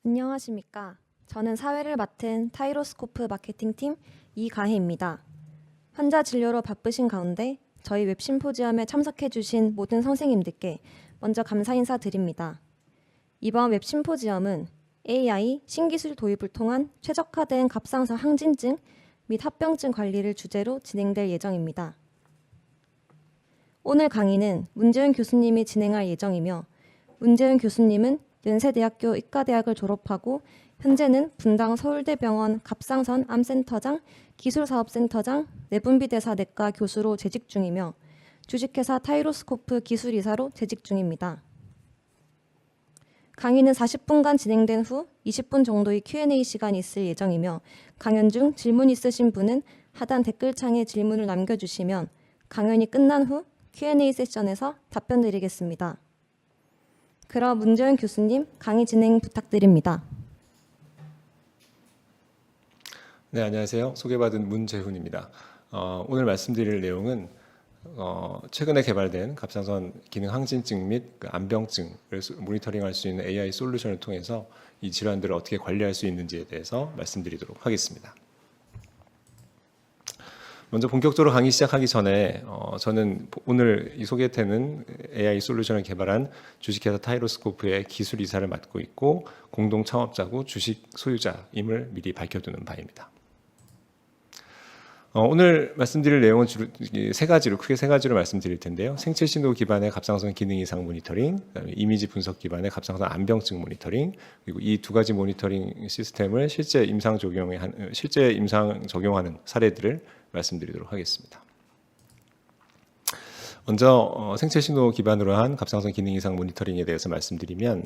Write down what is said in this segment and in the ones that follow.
안녕하십니까. 저는 사회를 맡은 타이로스코프 마케팅팀 이가혜입니다. 환자 진료로 바쁘신 가운데 저희 웹 심포지엄에 참석해 주신 모든 선생님들께 먼저 감사 인사드립니다. 이번 웹 심포지엄은 AI 신기술 도입을 통한 최적화된 갑상선 항진증 및 합병증 관리를 주제로 진행될 예정입니다. 오늘 강의는 문재훈 교수님이 진행할 예정이며 문재훈 교수님은 연세대학교 의과대학을 졸업하고 현재는 분당 서울대병원 갑상선 암센터장, 기술사업센터장, 내분비대사 내과 교수로 재직 중이며 주식회사 타이로스코프 기술이사로 재직 중입니다. 강의는 40분간 진행된 후 20분 정도의 Q&A 시간이 있을 예정이며 강연 중 질문 있으신 분은 하단 댓글창에 질문을 남겨주시면 강연이 끝난 후 Q&A 세션에서 답변 드리겠습니다. 그럼 문재훈 교수님 강의 진행 부탁드립니다. 네, 안녕하세요. 소개받은 문재훈입니다. 오늘 말씀드릴 내용은 최근에 개발된 갑상선 기능 항진증 및 암병증을 모니터링할 수 있는 AI 솔루션을 통해서 이 질환들을 어떻게 관리할 수 있는지에 대해서 말씀드리도록 하겠습니다. 먼저 본격적으로 강의 시작하기 전에 저는 오늘 이 소개되는 AI 솔루션을 개발한 주식회사 타이로스코프의 기술이사를 맡고 있고 공동 창업자고 주식 소유자임을 미리 밝혀두는 바입니다. 오늘 말씀드릴 내용은 주로 크게 세 가지로 말씀드릴 텐데요. 생체 신호 기반의 갑상선 기능 이상 모니터링, 그다음에 이미지 분석 기반의 갑상선 암병증 모니터링, 그리고 이 두 가지 모니터링 시스템을 실제 임상 적용하는 사례들을 말씀드리도록 하겠습니다. 먼저 생체 신호 기반으로 한 갑상선 기능 이상 모니터링에 대해서 말씀드리면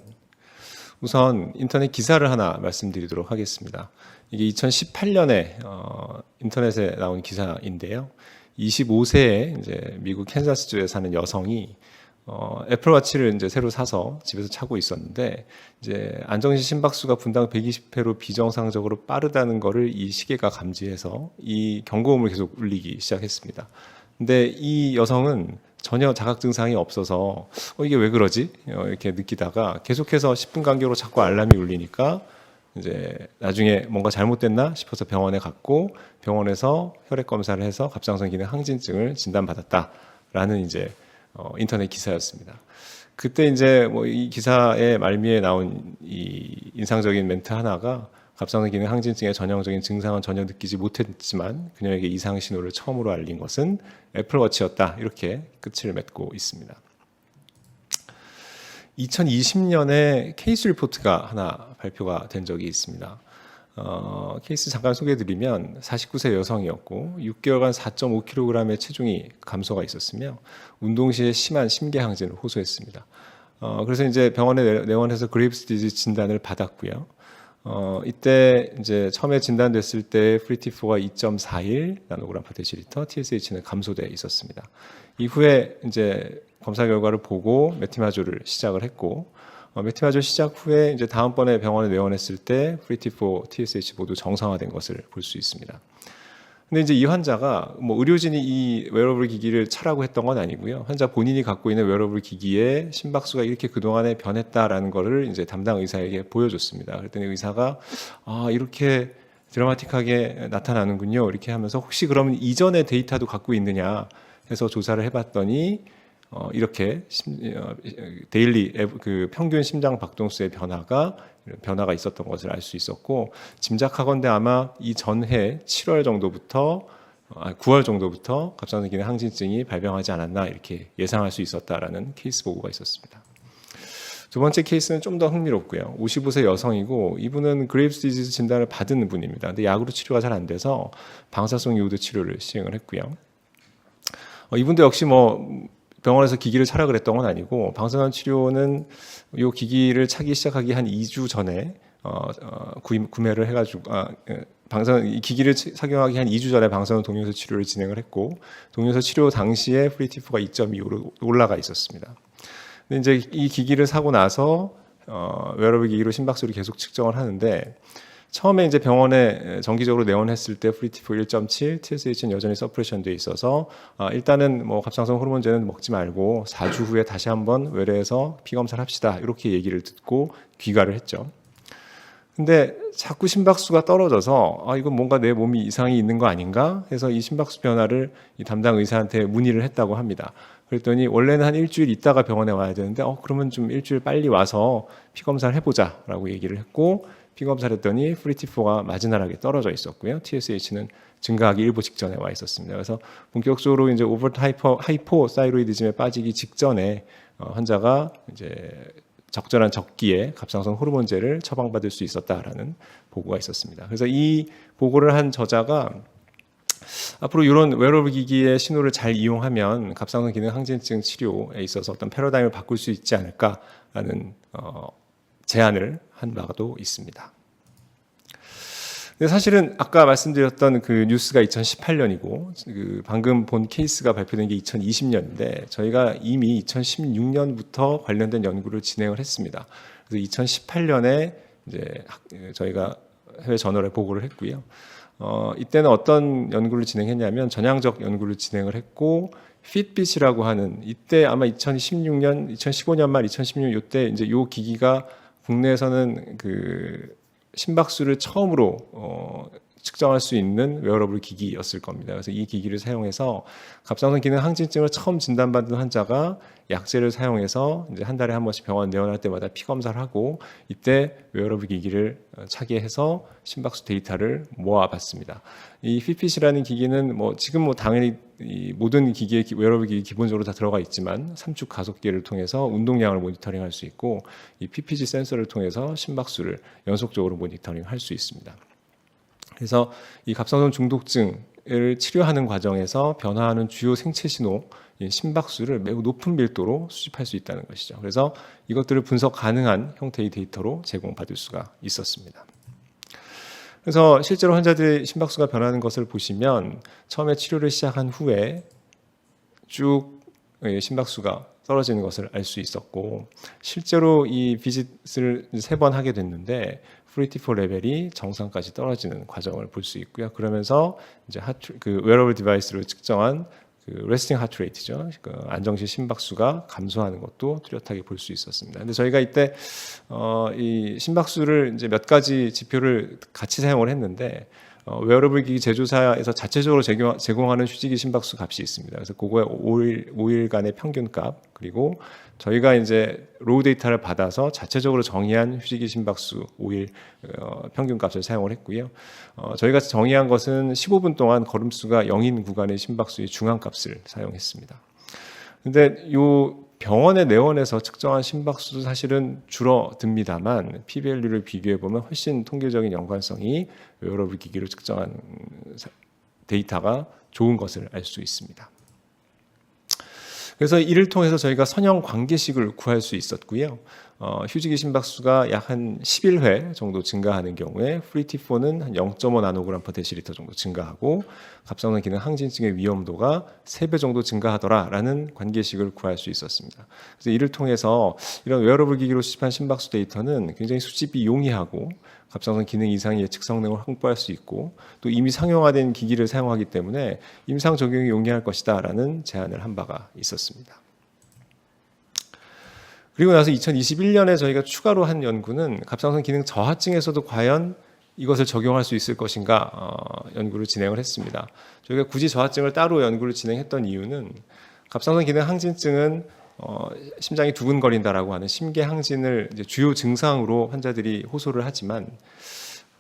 우선 인터넷 기사를 하나 말씀드리도록 하겠습니다. 이게 2018년에 인터넷에 나온 기사인데요. 25세의 이제 미국 캔자스주에 사는 여성이 애플워치를 이제 새로 사서 집에서 차고 있었는데 이제 안정시 심박수가 분당 120회로 비정상적으로 빠르다는 거를 이 시계가 감지해서 이 경고음을 계속 울리기 시작했습니다. 근데 이 여성은 전혀 자각 증상이 없어서 이게 왜 그러지? 이렇게 느끼다가 계속해서 10분 간격으로 자꾸 알람이 울리니까 이제 나중에 뭔가 잘못됐나 싶어서 병원에 갔고 병원에서 혈액 검사를 해서 갑상선 기능 항진증을 진단받았다라는 이제 인터넷 기사였습니다. 그때 이제 뭐 이 기사의 말미에 나온 이 인상적인 멘트 하나가 갑상선 기능 항진증의 전형적인 증상은 전혀 느끼지 못했지만 그녀에게 이상 신호를 처음으로 알린 것은 애플워치였다. 이렇게 끝을 맺고 있습니다. 2020년에 케이스 리포트가 하나 발표가 된 적이 있습니다. 케이스 잠깐 소개해드리면 49세 여성이었고 6개월간 4.5kg의 체중이 감소가 있었으며 운동 시에 심한 심계항진을 호소했습니다. 그래서 이제 병원에 내원해서 그레이브스 디지즈 진단을 받았고요. 이때 이제 처음에 진단됐을 때 프리티4가 2.41 나노그램 퍼 데시리터, TSH는 감소돼 있었습니다. 이후에 이제 검사 결과를 보고 메티마졸을 시작을 했고 메티마졸 시작 후에 이제 다음번에 병원에 내원했을 때 프리티4, TSH 모두 정상화된 것을 볼 수 있습니다. 근데 이제 이 환자가 뭐 의료진이 이 웨어러블 기기를 차라고 했던 건 아니고요. 환자 본인이 갖고 있는 웨어러블 기기에 심박수가 이렇게 그동안에 변했다라는 거를 이제 담당 의사에게 보여줬습니다. 그랬더니 의사가 이렇게 드라마틱하게 나타나는군요. 이렇게 하면서 혹시 그러면 이전의 데이터도 갖고 있느냐 해서 조사를 해봤더니 이렇게 데일리 그 평균 심장 박동수의 변화가 있었던 것을 알 수 있었고 짐작하건대 아마 이 전해 7월 정도부터 9월 정도부터 갑상선 기능 항진증이 발병하지 않았나 이렇게 예상할 수 있었다라는 케이스 보고가 있었습니다. 두 번째 케이스는 좀 더 흥미롭고요. 55세 여성이고 이분은 그레이브스 디지즈 진단을 받은 분입니다. 근데 약으로 치료가 잘 안 돼서 방사성 요오드 치료를 시행을 했고요. 이분도 역시 뭐 병원에서 기기를 차라 그랬던 건 아니고 방사선 치료는 이 기기를 차기 시작하기 한 2주 전에 구매를 해가지고 이 기기를 착용하기 한 2주 전에 방사선 동요소 치료를 진행을 했고 동요소 치료 당시에 프리티4가 2.25로 올라가 있었습니다. 근데 이제 이 기기를 사고 나서 웨어러블 기기로 심박수를 계속 측정을 하는데 처음에 이제 병원에 정기적으로 내원했을 때 프리티4 1.7, TSH는 여전히 서프레션 돼 있어서 일단은 뭐 갑상선 호르몬제는 먹지 말고 4주 후에 다시 한번 외래에서 피 검사를 합시다. 이렇게 얘기를 듣고 귀가를 했죠. 근데 자꾸 심박수가 떨어져서 이건 뭔가 내 몸이 이상이 있는 거 아닌가 해서 이 심박수 변화를 이 담당 의사한테 문의를 했다고 합니다. 그랬더니 원래는 한 일주일 있다가 병원에 와야 되는데 그러면 좀 일주일 빨리 와서 피 검사를 해보자라고 얘기를 했고, 피 검사를 했더니 프리티4가 마지나락에 떨어져 있었고요. TSH는 증가하기 일보 직전에 와 있었습니다. 그래서 본격적으로 이제 오버트 하이포사이로이디즘에 빠지기 직전에 환자가 이제 적절한 적기에 갑상선 호르몬제를 처방받을 수 있었다라는 보고가 있었습니다. 그래서 이 보고를 한 저자가 앞으로 이런 웨어러블 기기의 신호를 잘 이용하면 갑상선 기능 항진증 치료에 있어서 어떤 패러다임을 바꿀 수 있지 않을까라는 제안을 한 바도 있습니다. 근데 사실은 아까 말씀드렸던 그 뉴스가 2018년이고 그 방금 본 케이스가 발표된 게 2020년인데 저희가 이미 2016년부터 관련된 연구를 진행을 했습니다. 그래서 2018년에 이제 저희가 해외 저널에 보고를 했고요. 이때는 어떤 연구를 진행했냐면 전향적 연구를 진행을 했고, 핏빗이라고 하는, 이때 아마 2016년, 2015년 말 2016년 이때 이제 요 기기가 국내에서는 그 심박수를 처음으로 측정할 수 있는 웨어러블 기기였을 겁니다. 그래서 이 기기를 사용해서 갑상선 기능 항진증을 처음 진단받은 환자가 약제를 사용해서 이제 한 달에 한 번씩 병원 내원할 때마다 피 검사를 하고, 이때 웨어러블 기기를 차기해서 심박수 데이터를 모아봤습니다. 이 핏핏이라는 기기는 지금 당연히 이 모든 기기에 웨어러블 기기 기본적으로 다 들어가 있지만 삼축 가속기를 통해서 운동량을 모니터링할 수 있고, 이 PPG 센서를 통해서 심박수를 연속적으로 모니터링할 수 있습니다. 그래서 이 갑상선 중독증을 치료하는 과정에서 변화하는 주요 생체 신호, 심박수를 매우 높은 밀도로 수집할 수 있다는 것이죠. 그래서 이것들을 분석 가능한 형태의 데이터로 제공받을 수가 있었습니다. 그래서 실제로 환자들의 심박수가 변하는 것을 보시면 처음에 치료를 시작한 후에 쭉 심박수가 떨어지는 것을 알 수 있었고, 실제로 이 비짓을 3번 하게 됐는데 프리티4 레벨이 정상까지 떨어지는 과정을 볼 수 있고요. 그러면서 이제 그 웨어러블 디바이스로 측정한 그 레스팅 하트 레이트죠. 그 안정시 심박수가 감소하는 것도 뚜렷하게 볼 수 있었습니다. 근데 저희가 이때 이 심박수를 이제 몇 가지 지표를 같이 사용을 했는데 웨어러블 기기 제조사에서 자체적으로 제공하는 휴지기 심박수 값이 있습니다. 그래서 그거의 5일간의 평균값, 그리고 저희가 이제 로우 데이터를 받아서 자체적으로 정의한 휴지기 심박수 5일 평균값을 사용을 했고요. 저희가 정의한 것은 15분 동안 걸음수가 0인 구간의 심박수의 중앙값을 사용했습니다. 근데 요 병원의 내원에서 측정한 심박수도 사실은 줄어듭니다만 p-value를 비교해 보면 훨씬 통계적인 연관성이 웨어러블 기기로 측정한 데이터가 좋은 것을 알 수 있습니다. 그래서 이를 통해서 저희가 선형 관계식을 구할 수 있었고요. 휴지기 심박수가 약 한 11회 정도 증가하는 경우에 프리티4는 한 0.5 나노그램 per 데시리터 정도 증가하고 갑상선 기능 항진증의 위험도가 3배 정도 증가하더라라는 관계식을 구할 수 있었습니다. 그래서 이를 통해서 이런 웨어러블 기기로 수집한 심박수 데이터는 굉장히 수집이 용이하고 갑상선 기능 이상의 예측 성능을 확보할 수 있고, 또 이미 상용화된 기기를 사용하기 때문에 임상 적용이 용이할 것이다라는 제안을 한 바가 있었습니다. 그리고 나서 2021년에 저희가 추가로 한 연구는 갑상선 기능 저하증에서도 과연 이것을 적용할 수 있을 것인가 연구를 진행을 했습니다. 저희가 굳이 저하증을 따로 연구를 진행했던 이유는 갑상선 기능 항진증은 심장이 두근거린다라고 하는 심계 항진을 이제 주요 증상으로 환자들이 호소를 하지만,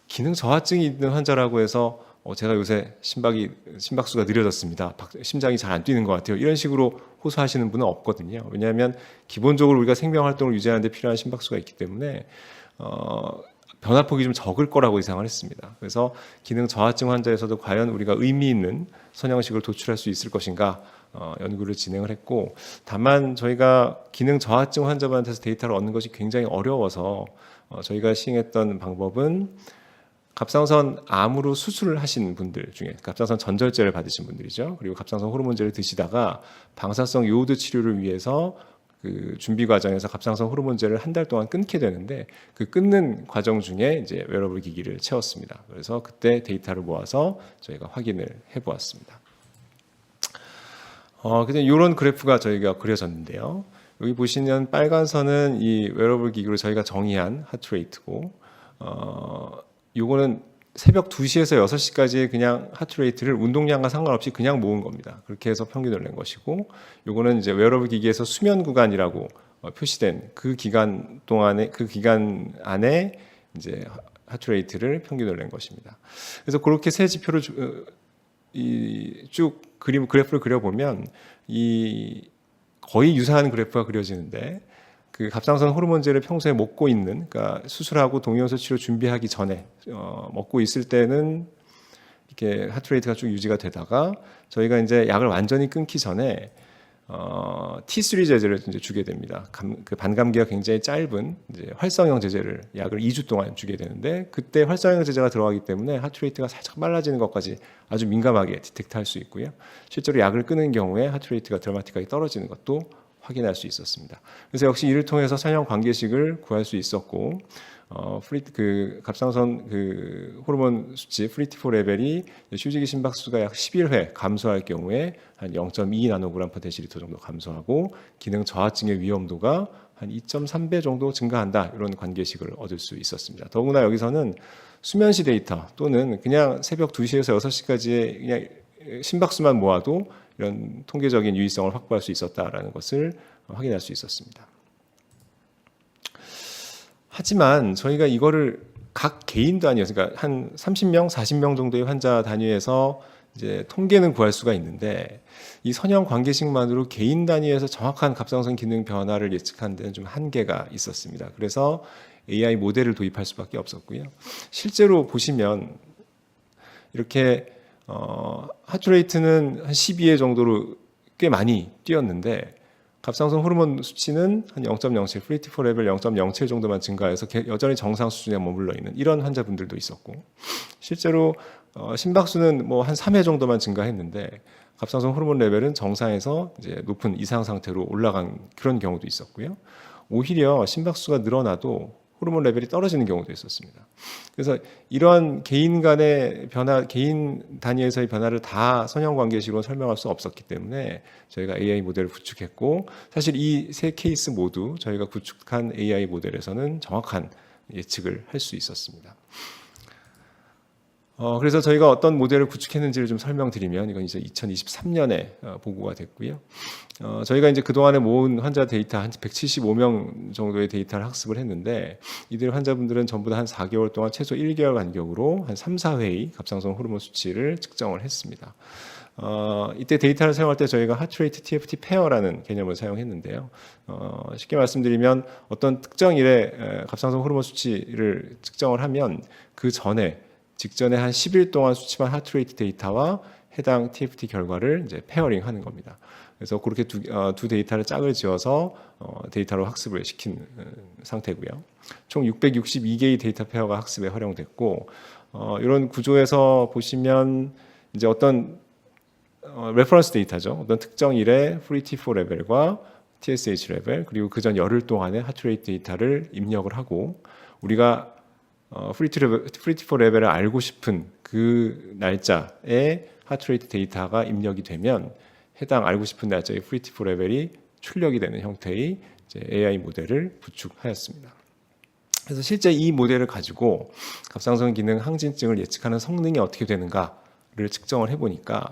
기능 저하증이 있는 환자라고 해서 제가 요새 심박수가 느려졌습니다, 심장이 잘 안 뛰는 것 같아요, 이런 식으로 호소하시는 분은 없거든요. 왜냐하면 기본적으로 우리가 생명 활동을 유지하는 데 필요한 심박수가 있기 때문에 변화폭이 좀 적을 거라고 예상을 했습니다. 그래서 기능 저하증 환자에서도 과연 우리가 의미 있는 선형식을 도출할 수 있을 것인가 연구를 진행을 했고, 다만 저희가 기능 저하증 환자분한테서 데이터를 얻는 것이 굉장히 어려워서 저희가 시행했던 방법은 갑상선 암으로 수술을 하신 분들 중에 갑상선 전절제를 받으신 분들이죠. 그리고 갑상선 호르몬제를 드시다가 방사성 요오드 치료를 위해서 그 준비 과정에서 갑상선 호르몬제를 한 달 동안 끊게 되는데, 그 끊는 과정 중에 이제 웨어러블 기기를 채웠습니다. 그래서 그때 데이터를 모아서 저희가 확인을 해보았습니다. 그냥 이런 그래프가 저희가 그려졌는데요. 여기 보시면 빨간 선은 이 웨어러블 기기로 저희가 정의한 하트레이트고, 요거는 새벽 2시에서 6시까지의 그냥 하트레이트를 운동량과 상관없이 그냥 모은 겁니다. 그렇게 해서 평균을 낸 것이고, 요거는 이제 웨어러블 기기에서 수면 구간이라고 표시된 그 기간 동안에, 그 기간 안에 이제 하트레이트를 평균을 낸 것입니다. 그래서 그렇게 세 지표를 쭉 그래프를 그려보면 이 거의 유사한 그래프가 그려지는데, 그 갑상선 호르몬제를 평소에 먹고 있는, 그러니까 수술하고 동위원소 치료 준비하기 전에 먹고 있을 때는 이렇게 하트레이트가 쭉 유지가 되다가, 저희가 이제 약을 완전히 끊기 전에 T3 제제를 이제 주게 됩니다. 그 반감기가 굉장히 짧은 이제 활성형 제제를 약을 2주 동안 주게 되는데, 그때 활성형 제제가 들어가기 때문에 하트레이트가 살짝 빨라지는 것까지 아주 민감하게 디텍트할 수 있고요. 실제로 약을 끊은 경우에 하트레이트가 드라마틱하게 떨어지는 것도 확인할 수 있었습니다. 그래서 역시 이를 통해서 선형 관계식을 구할 수 있었고, 그 갑상선 그 호르몬 수치 프리티포 레벨이 휴지기 심박수가 약 11회 감소할 경우에 한 0.2 나노그램 per 데시리터 정도 감소하고, 기능 저하증의 위험도가 한 2.3배 정도 증가한다, 이런 관계식을 얻을 수 있었습니다. 더구나 여기서는 수면시 데이터 또는 그냥 새벽 2시에서 6시까지의 그냥 심박수만 모아도 이런 통계적인 유의성을 확보할 수 있었다라는 것을 확인할 수 있었습니다. 하지만 저희가 이거를 각 개인 단위에서, 그러니까 한 30명, 40명 정도의 환자 단위에서 이제 통계는 구할 수가 있는데, 이 선형 관계식만으로 개인 단위에서 정확한 갑상선 기능 변화를 예측하는 데는 좀 한계가 있었습니다. 그래서 AI 모델을 도입할 수밖에 없었고요. 실제로 보시면 이렇게 하트레이트는 한 12회 정도로 꽤 많이 뛰었는데, 갑상선 호르몬 수치는 한 0.07, 프리티포 레벨 0.07 정도만 증가해서 여전히 정상 수준에 머물러 있는 이런 환자분들도 있었고, 실제로 심박수는 뭐 한 3회 정도만 증가했는데 갑상선 호르몬 레벨은 정상에서 이제 높은 이상 상태로 올라간 그런 경우도 있었고요. 오히려 심박수가 늘어나도 호르몬 레벨이 떨어지는 경우도 있었습니다. 그래서 이러한 개인 간의 변화, 개인 단위에서의 변화를 다 선형 관계식으로 설명할 수 없었기 때문에 저희가 AI 모델을 구축했고, 사실 이 세 케이스 모두 저희가 구축한 AI 모델에서는 정확한 예측을 할 수 있었습니다. 그래서 저희가 어떤 모델을 구축했는지를 좀 설명드리면, 이건 이제 2023년에 보고가 됐고요. 저희가 이제 그동안에 모은 환자 데이터 한 175명 정도의 데이터를 학습을 했는데, 이들 환자분들은 전부 다 한 4개월 동안 최소 1개월 간격으로 한 3, 4회의 갑상선 호르몬 수치를 측정을 했습니다. 이때 데이터를 사용할 때 저희가 하트레이트 TFT 페어라는 개념을 사용했는데요. 쉽게 말씀드리면 어떤 특정 일의 갑상선 호르몬 수치를 측정을 하면 그 직전에 한 10일 동안 수치만 하트레이트 데이터와 해당 TFT 결과를 이제 페어링하는 겁니다. 그래서 그렇게 두 데이터를 짝을 지어서 데이터로 학습을 시킨 상태고요. 총 662개의 데이터 페어가 학습에 활용됐고, 이런 구조에서 보시면 이제 어떤 레퍼런스 데이터죠. 어떤 특정 일의 프리티4 레벨과 TSH 레벨, 그리고 그전 열흘 동안의 하트레이트 데이터를 입력을 하고, 우리가 프리티4 레벨을 알고 싶은 그 날짜에 하트레이트 데이터가 입력이 되면 해당 알고 싶은 날짜의 프리티4 레벨이 출력이 되는 형태의 이제 AI 모델을 구축하였습니다. 그래서 실제 이 모델을 가지고 갑상선 기능 항진증을 예측하는 성능이 어떻게 되는가를 측정을 해보니까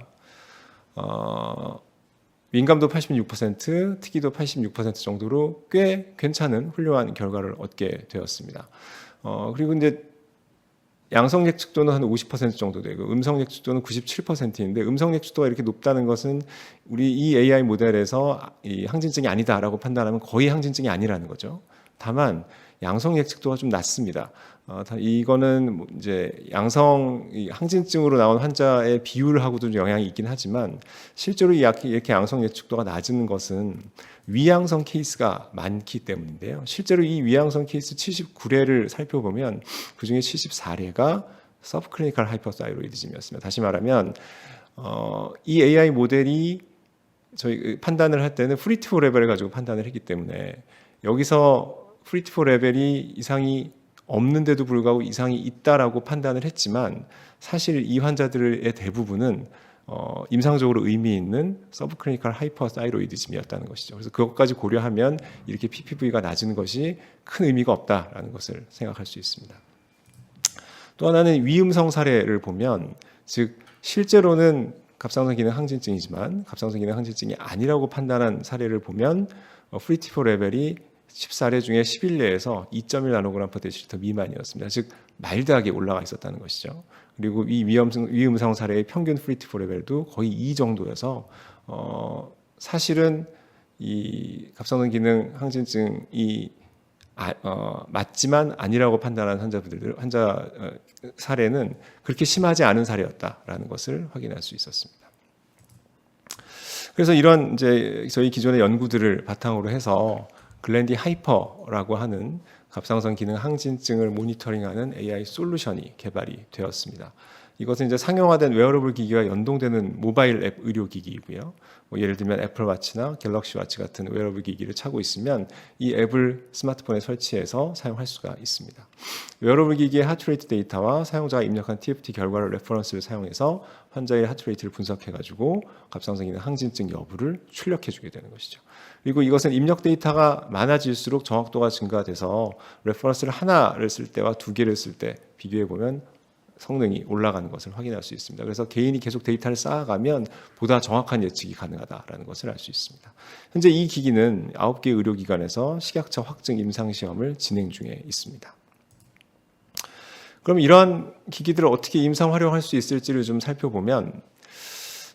민감도 86%, 특이도 86% 정도로 꽤 괜찮은 훌륭한 결과를 얻게 되었습니다. 그리고 이제 양성 예측도는 한 50% 정도 되고 음성 예측도는 97%인데, 음성 예측도가 이렇게 높다는 것은 우리 이 AI 모델에서 이 항진증이 아니다라고 판단하면 거의 항진증이 아니라는 거죠. 다만 양성 예측도가 좀 낮습니다. 이거는 이제 항진증으로 나온 환자의 비율하고도 영향이 있긴 하지만, 실제로 이렇게 양성 예측도가 낮은 것은 위양성 케이스가 많기 때문인데요. 실제로 이 위양성 케이스 79例를 살펴보면 그중에 74例가 서브클리니컬 하이퍼사이로이디즘이었습니다. 다시 말하면 이 AI 모델이 저희 판단을 할 때는 프리티4 레벨을 가지고 판단을 했기 때문에, 여기서 프리티4 레벨이 이상이 없는데도 불구하고 이상이 있다라고 판단을 했지만, 사실 이 환자들의 대부분은 임상적으로 의미 있는 서브클리니컬 하이퍼사이로이디즘이었다는 것이죠. 그래서 그것까지 고려하면 이렇게 PPV가 낮은 것이 큰 의미가 없다라는 것을 생각할 수 있습니다. 또 하나는 위음성 사례를 보면, 즉 실제로는 갑상선 기능 항진증이지만 갑상선 기능 항진증이 아니라고 판단한 사례를 보면 프리티포 레벨이 14례 중에 11례에서 2.1 나노그램 per 데시리터 미만이었습니다. 즉 마일드하게 올라가 있었다는 것이죠. 그리고 이 위음성 사례의 평균 프리티포 레벨도 거의 2 정도여서 사실은 이 갑상선 기능 항진증이 맞지만 아니라고 판단한 환자 사례는 그렇게 심하지 않은 사례였다라는 것을 확인할 수 있었습니다. 그래서 이런 이제 저희 기존의 연구들을 바탕으로 해서 글랜디 하이퍼라고 하는 갑상선 기능 항진증을 모니터링하는 AI 솔루션이 개발이 되었습니다. 이것은 이제 상용화된 웨어러블 기기와 연동되는 모바일 앱 의료기기이고요. 예를 들면 애플워치나 갤럭시 워치 같은 웨어러블 기기를 차고 있으면 이 앱을 스마트폰에 설치해서 사용할 수가 있습니다. 웨어러블 기기의 하트레이트 데이터와 사용자가 입력한 TFT 결과를 레퍼런스를 사용해서 환자의 하트레이트를 분석해가지고 갑상선 기능 항진증 여부를 출력해주게 되는 것이죠. 그리고 이것은 입력 데이터가 많아질수록 정확도가 증가돼서 레퍼런스를 하나를 쓸 때와 2개를 쓸 때 비교해보면 성능이 올라가는 것을 확인할 수 있습니다. 그래서 개인이 계속 데이터를 쌓아가면 보다 정확한 예측이 가능하다라는 것을 알 수 있습니다. 현재 이 기기는 9개 의료기관에서 식약처 확증 임상시험을 진행 중에 있습니다. 그럼 이러한 기기들을 어떻게 임상 활용할 수 있을지를 좀 살펴보면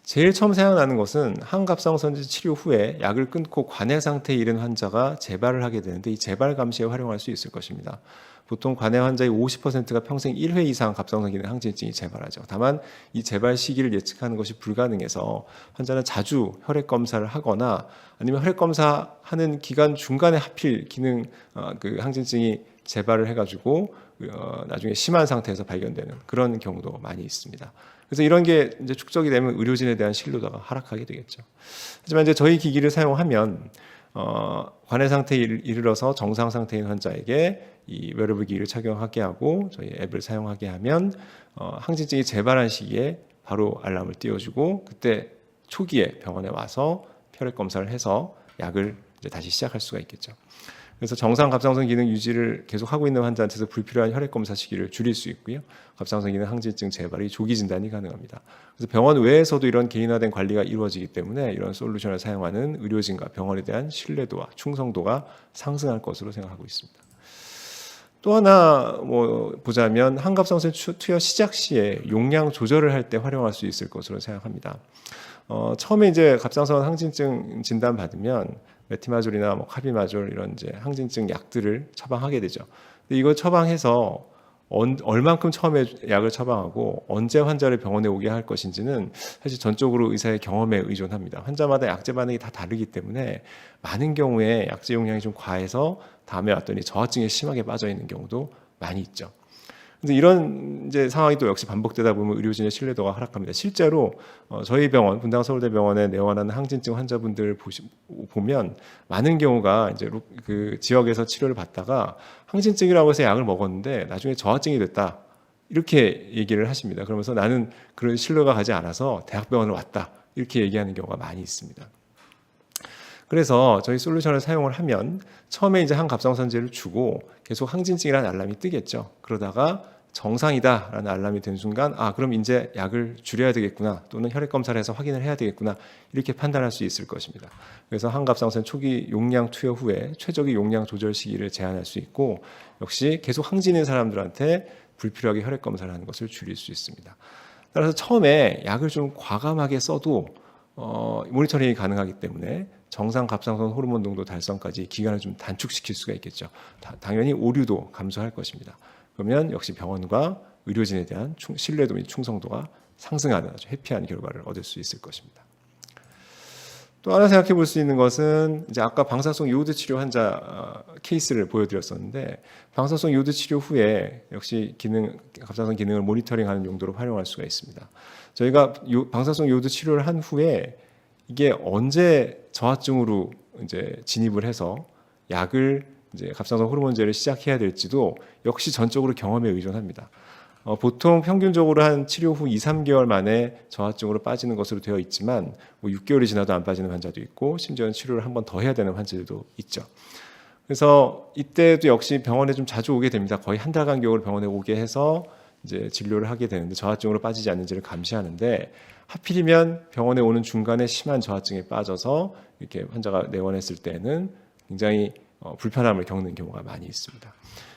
제일 처음 생각나는 것은 항갑상선제 치료 후에 약을 끊고 관해 상태에 이른 환자가 재발을 하게 되는데 이 재발 감시에 활용할 수 있을 것입니다. 보통 관해 환자의 50%가 평생 1회 이상 갑상선 기능 항진증이 재발하죠. 다만 이 재발 시기를 예측하는 것이 불가능해서 환자는 자주 혈액 검사를 하거나 아니면 혈액 검사하는 기간 중간에 하필 기능 항진증이 재발을 해가지고 나중에 심한 상태에서 발견되는 그런 경우도 많이 있습니다. 그래서 이런 게 이제 축적이 되면 의료진에 대한 신뢰도가 하락하게 되겠죠. 하지만 이제 저희 기기를 사용하면 관해 상태에 이르러서 정상 상태인 환자에게 이 웨어러블 기기를 착용하게 하고 저희 앱을 사용하게 하면 항진증이 재발한 시기에 바로 알람을 띄워주고 그때 초기에 병원에 와서 혈액 검사를 해서 약을 이제 다시 시작할 수가 있겠죠. 그래서 정상 갑상선 기능 유지를 계속 하고 있는 환자한테서 불필요한 혈액 검사 시기를 줄일 수 있고요. 갑상선 기능 항진증 재발이 조기 진단이 가능합니다. 그래서 병원 외에서도 이런 개인화된 관리가 이루어지기 때문에 이런 솔루션을 사용하는 의료진과 병원에 대한 신뢰도와 충성도가 상승할 것으로 생각하고 있습니다. 또 하나 보자면 항갑상선 투여 시작 시에 용량 조절을 할 때 활용할 수 있을 것으로 생각합니다. 처음에 이제 갑상선 항진증 진단 받으면 메티마졸이나 카비마졸 이런 이제 항진증 약들을 처방하게 되죠. 근데 이걸 처방해서 얼만큼 처음에 약을 처방하고 언제 환자를 병원에 오게 할 것인지는 사실 전적으로 의사의 경험에 의존합니다. 환자마다 약제 반응이 다 다르기 때문에 많은 경우에 약제 용량이 좀 과해서 다음에 왔더니 저하증에 심하게 빠져 있는 경우도 많이 있죠. 근데 이런 이제 상황이 또 역시 반복되다 보면 의료진의 신뢰도가 하락합니다. 실제로 저희 병원 분당 서울대병원에 내원하는 항진증 환자분들 보면 많은 경우가 이제 그 지역에서 치료를 받다가 항진증이라고 해서 약을 먹었는데 나중에 저하증이 됐다 이렇게 얘기를 하십니다. 그러면서 나는 그런 신뢰가 가지 않아서 대학병원을 왔다 이렇게 얘기하는 경우가 많이 있습니다. 그래서 저희 솔루션을 사용을 하면 처음에 이제 항갑상선제를 주고 계속 항진증이라는 알람이 뜨겠죠. 그러다가 정상이다라는 알람이 된 순간 그럼 이제 약을 줄여야 되겠구나 또는 혈액 검사를 해서 확인을 해야 되겠구나 이렇게 판단할 수 있을 것입니다. 그래서 항갑상선 초기 용량 투여 후에 최적의 용량 조절 시기를 제한할 수 있고 역시 계속 항진인 사람들한테 불필요하게 혈액 검사를 하는 것을 줄일 수 있습니다. 따라서 처음에 약을 좀 과감하게 써도 모니터링이 가능하기 때문에 정상 갑상선 호르몬 농도 달성까지 기간을 좀 단축시킬 수가 있겠죠. 당연히 오류도 감소할 것입니다. 그러면 역시 병원과 의료진에 대한 신뢰도 및 충성도가 상승하는 아주 해피한 결과를 얻을 수 있을 것입니다. 또 하나 생각해 볼 수 있는 것은 이제 아까 방사성 요오드 치료 환자 케이스를 보여드렸었는데 방사성 요오드 치료 후에 역시 갑상선 기능을 모니터링하는 용도로 활용할 수가 있습니다. 저희가 방사성 요오드 치료를 한 후에 이게 언제 저하증으로 이제 진입을 해서 약을 이제 갑상선 호르몬제를 시작해야 될지도 역시 전적으로 경험에 의존합니다. 보통 평균적으로 한 치료 후 2, 3개월 만에 저하증으로 빠지는 것으로 되어 있지만 6개월이 지나도 안 빠지는 환자도 있고 심지어는 치료를 한 번 더 해야 되는 환자들도 있죠. 그래서 이때도 역시 병원에 좀 자주 오게 됩니다. 거의 한 달 간격으로 병원에 오게 해서 이제 진료를 하게 되는데 저하증으로 빠지지 않는지를 감시하는데 하필이면 병원에 오는 중간에 심한 저하증에 빠져서 이렇게 환자가 내원했을 때는 굉장히 불편함을 겪는 경우가 많이 있습니다.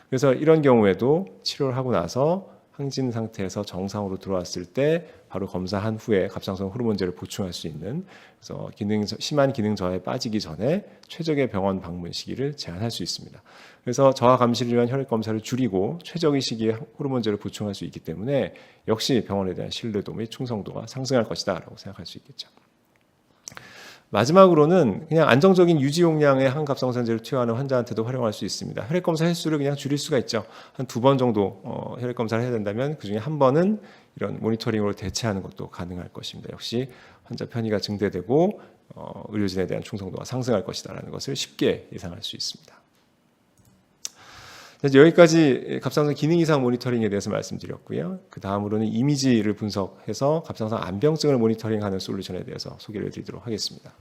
그래서 이런 경우에도 치료를 하고 나서 항진 상태에서 정상으로 들어왔을 때 바로 검사한 후에 갑상선 호르몬제를 보충할 수 있는, 그래서 심한 기능 저하에 빠지기 전에 최적의 병원 방문 시기를 제한할 수 있습니다. 그래서 저하 감시를 위한 혈액 검사를 줄이고 최적의 시기에 호르몬제를 보충할 수 있기 때문에 역시 병원에 대한 신뢰도 및 충성도가 상승할 것이다라고 생각할 수 있겠죠. 마지막으로는 그냥 안정적인 유지 용량의 항갑상선제를 투여하는 환자한테도 활용할 수 있습니다. 혈액 검사 횟수를 그냥 줄일 수가 있죠. 한 2번 정도 혈액 검사를 해야 된다면 그중에 한 번은 이런 모니터링으로 대체하는 것도 가능할 것입니다. 역시 환자 편의가 증대되고 의료진에 대한 충성도가 상승할 것이다라는 것을 쉽게 예상할 수 있습니다. 여기까지 갑상선 기능 이상 모니터링에 대해서 말씀드렸고요. 그 다음으로는 이미지를 분석해서 갑상선 안병증을 모니터링하는 솔루션에 대해서 소개를 드리도록 하겠습니다.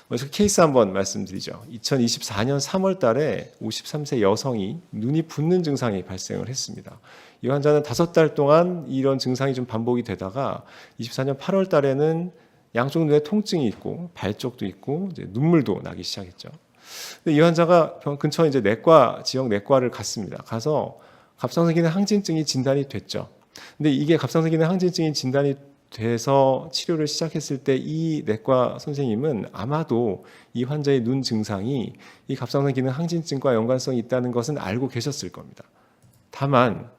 먼저 케이스 한번 말씀드리죠. 2024년 3월 달에 53세 여성이 눈이 붓는 증상이 발생을 했습니다. 이 환자는 5달 동안 이런 증상이 좀 반복이 되다가 24년 8월 달에는 양쪽 눈에 통증이 있고 발 쪽도 있고 이제 눈물도 나기 시작했죠. 근데 이 환자가 병원 근처에 이제 지역 내과를 갔습니다. 가서 갑상선 기능 항진증이 진단이 됐죠. 근데 이게 갑상선 기능 항진증이 진단이 돼서 치료를 시작했을 때 이 내과 선생님은 아마도 이 환자의 눈 증상이 이 갑상선 기능 항진증과 연관성이 있다는 것은 알고 계셨을 겁니다. 다만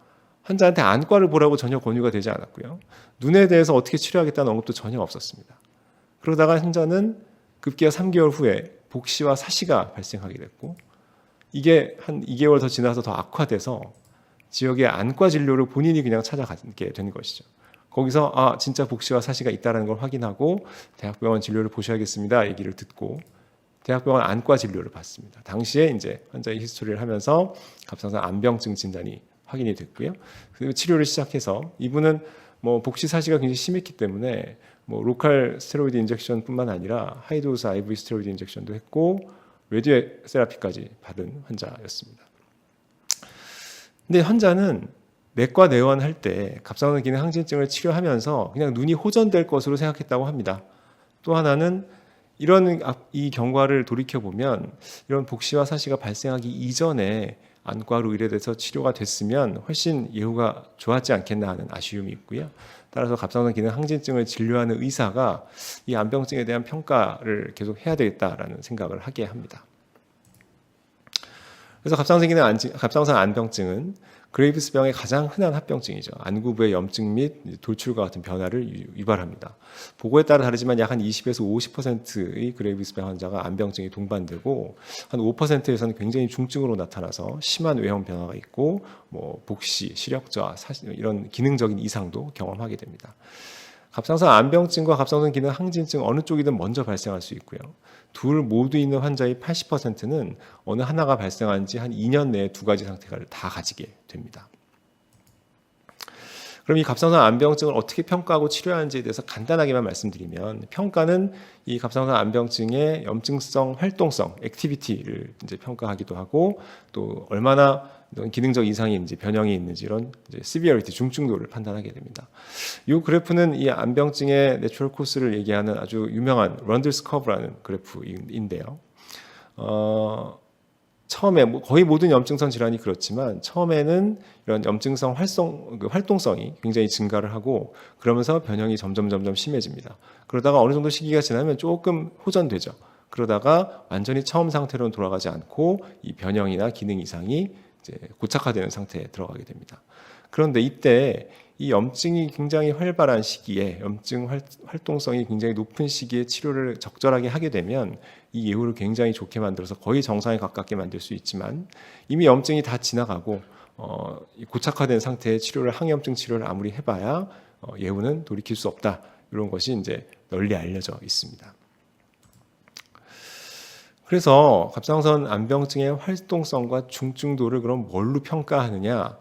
환자한테 안과를 보라고 전혀 권유가 되지 않았고요. 눈에 대해서 어떻게 치료하겠다는 언급도 전혀 없었습니다. 그러다가 환자는 급기야 3개월 후에 복시와 사시가 발생하게 됐고, 이게 한 2개월 더 지나서 더 악화돼서 지역의 안과 진료를 본인이 그냥 찾아가게 된 것이죠. 거기서 진짜 복시와 사시가 있다는 걸 확인하고 대학병원 진료를 보셔야겠습니다 얘기를 듣고 대학병원 안과 진료를 받습니다. 당시에 이제 환자의 히스토리를 하면서 갑상선 안병증 진단이 확인이 됐고요. 그리고 치료를 시작해서 이분은 복시 사시가 굉장히 심했기 때문에 로컬 스테로이드 인젝션뿐만 아니라 하이도스 IV 스테로이드 인젝션도 했고 레디오 세라피까지 받은 환자였습니다. 근데 환자는 내과 내원할 때 갑상선 기능 항진증을 치료하면서 그냥 눈이 호전될 것으로 생각했다고 합니다. 또 하나는 이 경과를 돌이켜 보면 이런 복시와 사시가 발생하기 이전에 안과로 의뢰돼서 치료가 됐으면 훨씬 예후가 좋았지 않겠나 하는 아쉬움이 있고요. 따라서 갑상선 기능 항진증을 진료하는 의사가 이 안병증에 대한 평가를 계속 해야 되겠다라는 생각을 하게 합니다. 그래서 갑상선 안병증은 그레이브스병의 가장 흔한 합병증이죠. 안구부의 염증 및 돌출과 같은 변화를 유발합니다. 보고에 따라 다르지만 약 한 20에서 50%의 그레이브스병 환자가 안병증이 동반되고 한 5%에서는 굉장히 중증으로 나타나서 심한 외형 변화가 있고 복시, 시력저하, 이런 기능적인 이상도 경험하게 됩니다. 갑상선 안병증과 갑상선 기능 항진증 어느 쪽이든 먼저 발생할 수 있고요. 둘 모두 있는 환자의 80%는 어느 하나가 발생한 지 한 2년 내에 두 가지 상태를 다 가지게 됩니다. 그럼 이 갑상선 안병증을 어떻게 평가하고 치료하는지에 대해서 간단하게만 말씀드리면, 평가는 이 갑상선 안병증의 염증성 활동성, 액티비티를 이제 평가하기도 하고, 또 얼마나 기능적 이상이 있는지, 변형이 있는지 이런 시비어리티, 중증도를 판단하게 됩니다. 이 그래프는 이 안병증의 내추럴 코스를 얘기하는 아주 유명한 런들스 커브라는 그래프인데요. 처음에 거의 모든 염증성 질환이 그렇지만 처음에는 이런 염증성 활동성이 굉장히 증가를 하고 그러면서 변형이 점점 심해집니다. 그러다가 어느 정도 시기가 지나면 조금 호전되죠. 그러다가 완전히 처음 상태로는 돌아가지 않고 이 변형이나 기능 이상이 이제 고착화되는 상태에 들어가게 됩니다. 그런데 이때 이 염증이 굉장히 활발한 시기에, 염증 활동성이 굉장히 높은 시기에 치료를 적절하게 하게 되면 이 예후를 굉장히 좋게 만들어서 거의 정상에 가깝게 만들 수 있지만, 이미 염증이 다 지나가고 고착화된 상태의 치료를, 항염증 치료를 아무리 해봐야 예후는 돌이킬 수 없다, 이런 것이 이제 널리 알려져 있습니다. 그래서 갑상선 안병증의 활동성과 중증도를 그럼 뭘로 평가하느냐?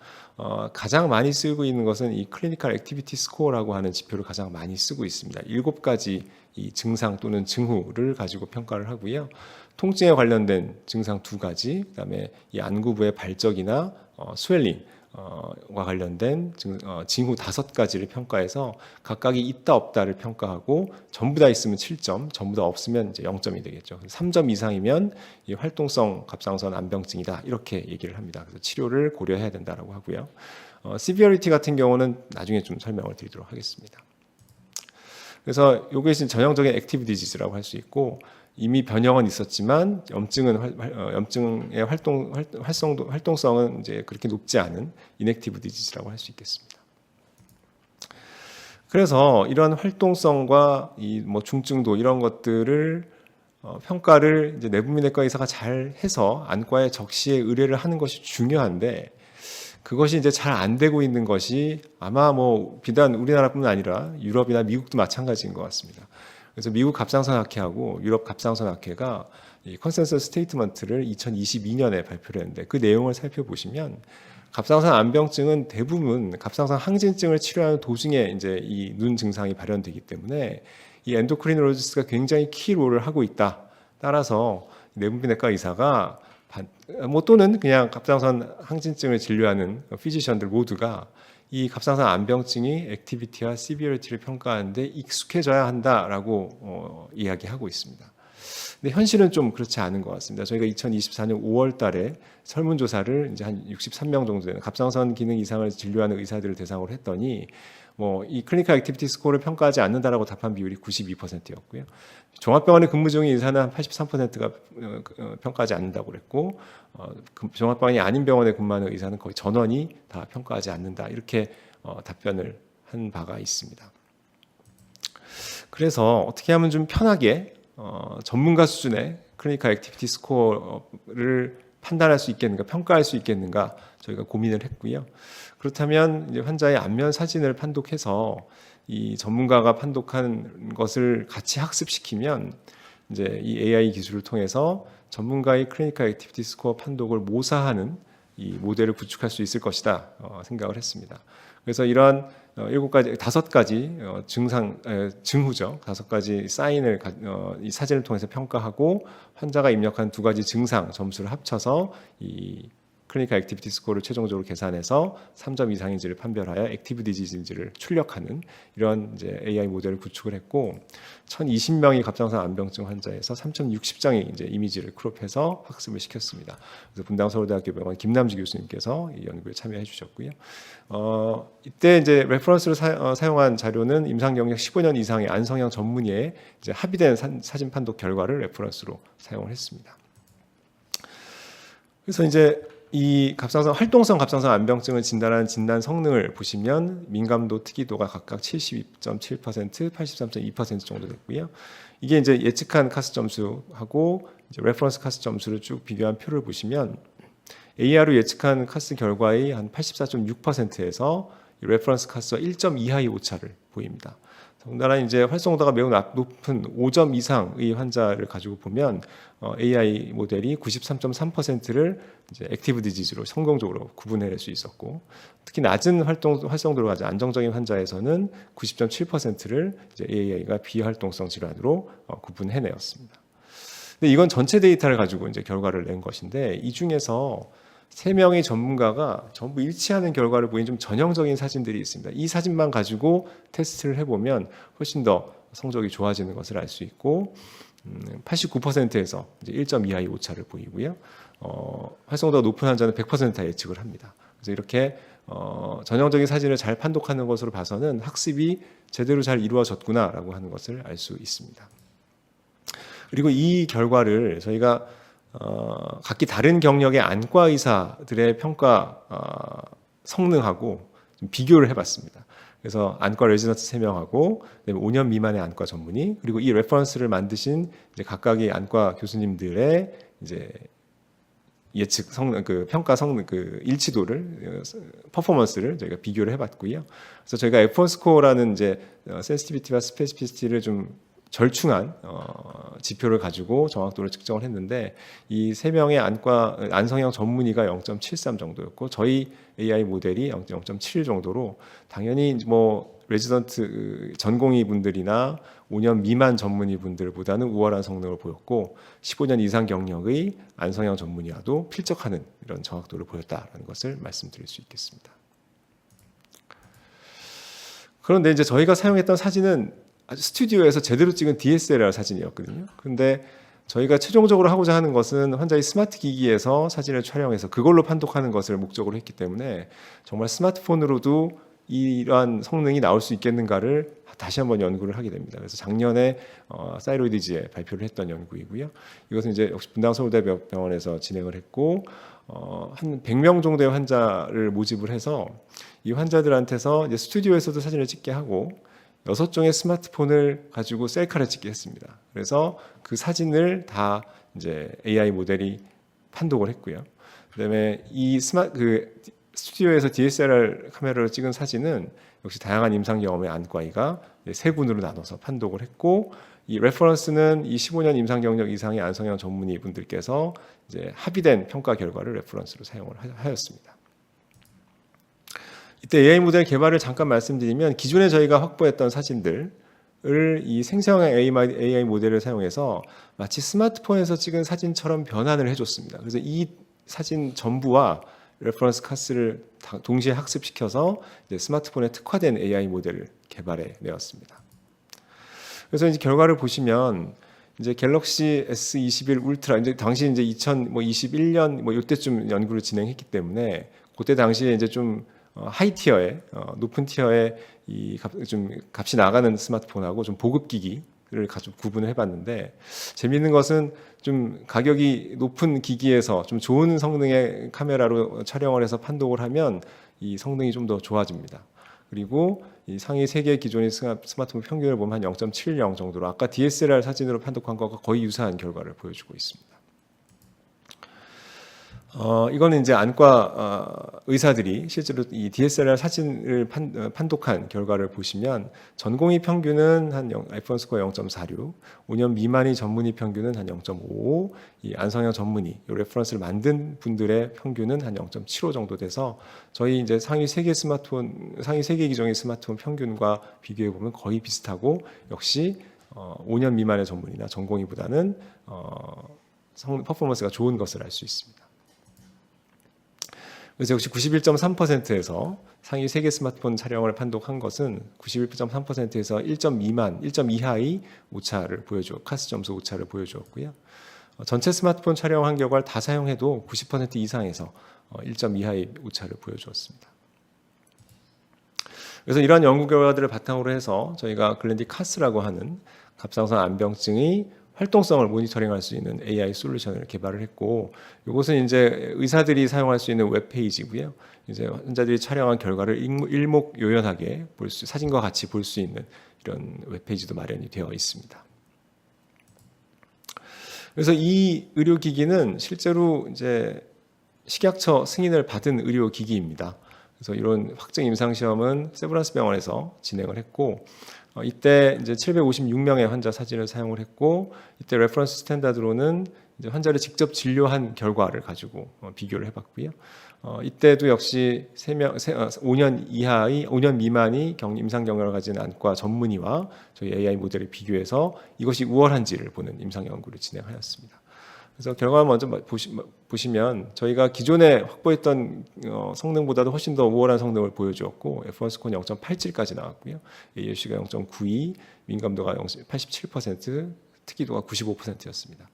가장 많이 쓰고 있는 것은 이 클리니컬 액티비티 스코어라고 하는 지표를 가장 많이 쓰고 있습니다. 7가지 이 증상 또는 증후를 가지고 평가를 하고요. 통증에 관련된 증상 2가지, 그다음에 이 안구부의 발적이나 스웰링, 과 관련된 징후 5가지를 평가해서 각각이 있다 없다를 평가하고 전부 다 있으면 7점, 전부 다 없으면 이제 0점이 되겠죠. 3점 이상이면 이 활동성 갑상선 암병증이다 이렇게 얘기를 합니다. 그래서 치료를 고려해야 된다라고 하고요. severity 같은 경우는 나중에 좀 설명을 드리도록 하겠습니다. 그래서 이것이 전형적인 액티브 디지즈라고 할 수 있고 이미 변형은 있었지만 염증의 활동성은 이제 그렇게 높지 않은 인액티브 디지즈라고 할 수 있겠습니다. 그래서 이런 활동성과 이 뭐 중증도 이런 것들을 평가를 이제 내분비내과 의사가 잘 해서 안과에 적시에 의뢰를 하는 것이 중요한데 그것이 이제 잘 안 되고 있는 것이 아마 뭐 비단 우리나라뿐만 아니라 유럽이나 미국도 마찬가지인 것 같습니다. 그래서 미국 갑상선학회하고 유럽 갑상선학회가 이 컨센서스 스테이트먼트를 2022년에 발표를 했는데 그 내용을 살펴보시면 갑상선 암병증은 대부분 갑상선 항진증을 치료하는 도중에 이제 이 눈 증상이 발현되기 때문에 이 엔도크리놀로지스트가 굉장히 키 롤을 하고 있다. 따라서 내분비내과 의사가 뭐 또는 그냥 갑상선 항진증을 진료하는 피지션들 모두가 이 갑상선 암병증이 액티비티와 시비어리티를 평가하는데 익숙해져야 한다라고 이야기하고 있습니다. 근데 현실은 좀 그렇지 않은 것 같습니다. 저희가 2024년 5월 달에 설문조사를 이제 한 63명 정도 되는 갑상선 기능 이상을 진료하는 의사들을 대상으로 했더니 뭐 이 클리니컬 액티비티 스코어를 평가하지 않는다라고 답한 비율이 92%였고요. 종합병원에 근무 중인 의사는 한 83%가 평가하지 않는다고 그랬고 종합병원이 아닌 병원에 근무하는 의사는 거의 전원이 다 평가하지 않는다 이렇게 답변을 한 바가 있습니다. 그래서 어떻게 하면 좀 편하게 전문가 수준의 클리니컬 액티비티 스코어를 판단할 수 있겠는가, 평가할 수 있겠는가 저희가 고민을 했고요. 그렇다면 이제 환자의 안면 사진을 판독해서 이 전문가가 판독한 것을 같이 학습시키면 이제 이 AI 기술을 통해서 전문가의 클리니컬 액티비티 스코어 판독을 모사하는 이 모델을 구축할 수 있을 것이다 생각을 했습니다. 그래서 이러한 5가지 증후죠. 5가지 사인을 이 사진을 통해서 평가하고 환자가 입력한 2가지 증상 점수를 합쳐서 이 클리니컬 액티비티 스코어를 최종적으로 계산해서 3점 이상인지를 판별하여 액티브 디지즈인지를 출력하는 이런 이제 AI 모델을 구축을 했고 1,020명의 갑상선 암병증 환자에서 3,060장의 이제 이미지를 크롭해서 학습을 시켰습니다. 그래서 분당 서울대학교 병원 김남지 교수님께서 이 연구에 참여해 주셨고요. 이때 이제 레퍼런스를 사용한 자료는 임상 경력 15년 이상의 안성형 전문의의 이제 합의된 사진 판독 결과를 레퍼런스로 사용을 했습니다. 그래서 이제 이 활동성 갑상선 암병증을 진단하는 진단 성능을 보시면 민감도, 특이도가 각각 72.7%, 83.2% 정도 됐고요. 이게 이제 예측한 카스 점수하고 이제 레퍼런스 카스 점수를 쭉 비교한 표를 보시면 AR로 예측한 카스 결과의 한 84.6%에서 레퍼런스 카스와 1점 이하의 오차를 보입니다. 더군다나 이제 활성도가 매우 높은 5점 이상의 환자를 가지고 보면 AI 모델이 93.3%를 이제 액티브 디지즈로 성공적으로 구분해낼 수 있었고, 특히 낮은 활성도를 가진 안정적인 환자에서는 90.7%를 이제 AI가 비활동성 질환으로 구분해내었습니다. 근데 이건 전체 데이터를 가지고 이제 결과를 낸 것인데 이 중에서 3명의 전문가가 전부 일치하는 결과를 보인 좀 전형적인 사진들이 있습니다. 이 사진만 가지고 테스트를 해보면 훨씬 더 성적이 좋아지는 것을 알 수 있고 89%에서 이제 1점 이하의 오차를 보이고요. 활성도가 높은 환자는 100% 다 예측을 합니다. 그래서 이렇게 전형적인 사진을 잘 판독하는 것으로 봐서는 학습이 제대로 잘 이루어졌구나라고 하는 것을 알 수 있습니다. 그리고 이 결과를 저희가 각기 다른 경력의 안과 의사들의 평가 성능하고 좀 비교를 해봤습니다. 그래서 안과 레지던트 3명하고 5년 미만의 안과 전문의, 그리고 이 레퍼런스를 만드신 이제 각각의 안과 교수님들의 이제 예측 성능, 평가 성능, 일치도를, 퍼포먼스를 저희가 비교를 해봤고요. 그래서 저희가 F1 스코어라는 이제 센시티비티와 스페시피시티를 좀 절충한 지표를 가지고 정확도를 측정을 했는데 이 3명의 안성형 전문의가 0.73 정도였고 저희 AI 모델이 0.7 정도로 당연히 뭐 레지던트 전공의 분들이나 5년 미만 전문의 분들보다는 우월한 성능을 보였고 15년 이상 경력의 안성형 전문의와도 필적하는 이런 정확도를 보였다라는 것을 말씀드릴 수 있겠습니다. 그런데 이제 저희가 사용했던 사진은 아주 스튜디오에서 제대로 찍은 DSLR 사진이었거든요. 그런데 저희가 최종적으로 하고자 하는 것은 환자의 스마트 기기에서 사진을 촬영해서 그걸로 판독하는 것을 목적으로 했기 때문에 정말 스마트폰으로도 이러한 성능이 나올 수 있겠는가를 다시 한번 연구를 하게 됩니다. 그래서 작년에 사이로이드지에 발표를 했던 연구이고요. 이것은 이제 역시 분당 서울대병원에서 진행을 했고 한 100명 정도의 환자를 모집을 해서 이 환자들한테서 이제 스튜디오에서도 사진을 찍게 하고 6종의 스마트폰을 가지고 셀카를 찍게 했습니다. 그래서 그 사진을 다 이제 AI 모델이 판독을 했고요. 그다음에 이 스튜디오에서 DSLR 카메라로 찍은 사진은 역시 다양한 임상 경험의 안과의가 3군으로 나눠서 판독을 했고 이 레퍼런스는 이 15년 임상 경력 이상의 안성형 전문의 분들께서 이제 합의된 평가 결과를 레퍼런스로 사용을 하였습니다. 이때 AI 모델 개발을 잠깐 말씀드리면 기존에 저희가 확보했던 사진들을 이 생성형 AI 모델을 사용해서 마치 스마트폰에서 찍은 사진처럼 변환을 해줬습니다. 그래서 이 사진 전부와 레퍼런스 카스를 동시에 학습시켜서 이제 스마트폰에 특화된 AI 모델을 개발해 내었습니다. 그래서 이제 결과를 보시면 이제 갤럭시 S21 울트라 이제 당시 이제 2021년 뭐 이때쯤 연구를 진행했기 때문에 그때 당시에 이제 좀 하이 티어의 높은 티어의 이 좀 값이 나가는 스마트폰하고 좀 보급 기기를 가지고 구분을 해봤는데 재미있는 것은 좀 가격이 높은 기기에서 좀 좋은 성능의 카메라로 촬영을 해서 판독을 하면 이 성능이 좀 더 좋아집니다. 그리고 이 상위 3개 기존의 스마트폰 평균을 보면 한 0.70 정도로 아까 DSLR 사진으로 판독한 것과 거의 유사한 결과를 보여주고 있습니다. 이거는 이제 안과 의사들이 실제로 이 DSLR 사진을 판독한 결과를 보시면 전공의 평균은 한 F1 스코어 0.46, 5년 미만의 전문의 평균은 한 0.55, 이 안성형 전문의 이 레퍼런스를 만든 분들의 평균은 한 0.75 정도 돼서 저희 이제 상위 3개 기종의 스마트폰 평균과 비교해 보면 거의 비슷하고 역시 5년 미만의 전문의나 전공의보다는 퍼포먼스가 좋은 것을 알 수 있습니다. 그래서 역시 91.3%에서 상위 3개 스마트폰 촬영을 판독한 것은 91.3%에서 1점 이하의 오차를 카스 점수 오차를 보여주었고요. 전체 스마트폰 촬영 환경을 다 사용해도 90% 이상에서 1점 이하의 오차를 보여주었습니다. 그래서 이러한 연구 결과들을 바탕으로 해서 저희가 글랜디 카스라고 하는 갑상선 암병증의 활동성을 모니터링할 수 있는 AI 솔루션을 개발을 했고, 이것은 이제 의사들이 사용할 수 있는 웹페이지고요. 이제 환자들이 촬영한 결과를 일목요연하게 사진과 같이 볼 수 있는 이런 웹페이지도 마련이 되어 있습니다. 그래서 이 의료기기는 실제로 이제 식약처 승인을 받은 의료기기입니다. 그래서 이런 확증 임상 시험은 세브란스 병원에서 진행을 했고, 이때 이제 756명의 환자 사진을 사용을 했고, 이때 레퍼런스 스탠다드로는 이제 환자를 직접 진료한 결과를 가지고 비교를 해봤고요. 이때도 역시 5년 미만이 임상 경력을 가진 안과 전문의와 저희 AI 모델을 비교해서 이것이 우월한지를 보는 임상 연구를 진행하였습니다. 그래서 결과를 먼저 보시면 저희가 기존에 확보했던 성능보다도 훨씬 더 우월한 성능을 보여주었고, F1 스코어는 0.87까지 나왔고요. AUC가 0.92, 민감도가 87%, 특이도가 95%였습니다.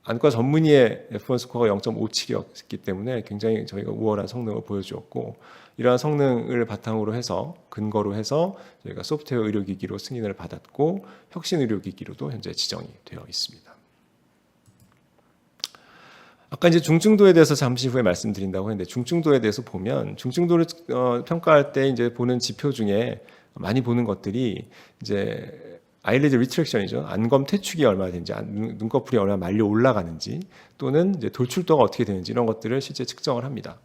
안과 전문의의 F1 스코어가 0.57이었기 때문에 굉장히 저희가 우월한 성능을 보여주었고, 이러한 성능을 바탕으로 해서 근거로 해서 저희가 소프트웨어 의료기기로 승인을 받았고, 혁신 의료기기로도 현재 지정이 되어 있습니다. 아까 이제 중증도에 대해서 잠시 후에 말씀드린다고 했는데, 중증도에 대해서 보면 중증도를 평가할 때 이제 보는 지표 중에 많이 보는 것들이 이제 아이리드 리트랙션이죠. 안검 퇴축이 얼마나 되는지, 눈꺼풀이 얼마나 말려 올라가는지, 또는 이제 돌출도가 어떻게 되는지 이런 것들을 실제 측정을 합니다.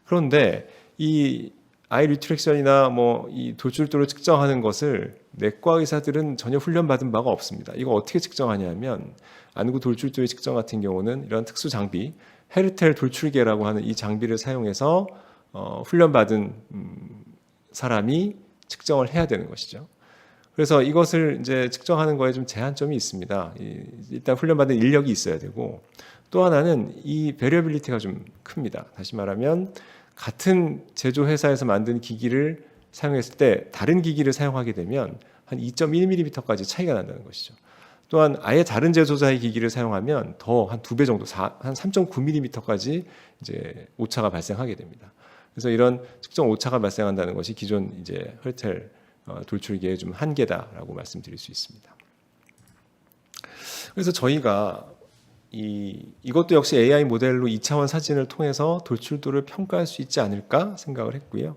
그런데 이 아이 리트렉션이나 뭐 이 돌출도를 측정하는 것을 내과 의사들은 전혀 훈련받은 바가 없습니다. 이거 어떻게 측정하냐면 안구 돌출도의 측정 같은 경우는 이런 특수 장비, 헤르텔 돌출계라고 하는 이 장비를 사용해서 훈련받은 사람이 측정을 해야 되는 것이죠. 그래서 이것을 이제 측정하는 거에 좀 제한점이 있습니다. 일단 훈련받은 인력이 있어야 되고, 또 하나는 이 베리어빌리티가 좀 큽니다. 다시 말하면 같은 제조 회사에서 만든 기기를 사용했을 때 다른 기기를 사용하게 되면 한 2.1mm까지 차이가 난다는 것이죠. 또한 아예 다른 제조사의 기기를 사용하면 더 한 2배 정도, 한 3.9mm까지 이제 오차가 발생하게 됩니다. 그래서 이런 측정 오차가 발생한다는 것이 기존 이제 헐텔 돌출기의 좀 한계다라고 말씀드릴 수 있습니다. 그래서 저희가 이것도 역시 AI 모델로 2차원 사진을 통해서 돌출도를 평가할 수 있지 않을까 생각을 했고요.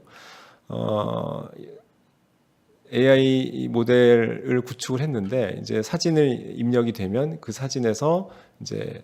AI 모델을 구축을 했는데 이제 사진을 입력이 되면 그 사진에서 이제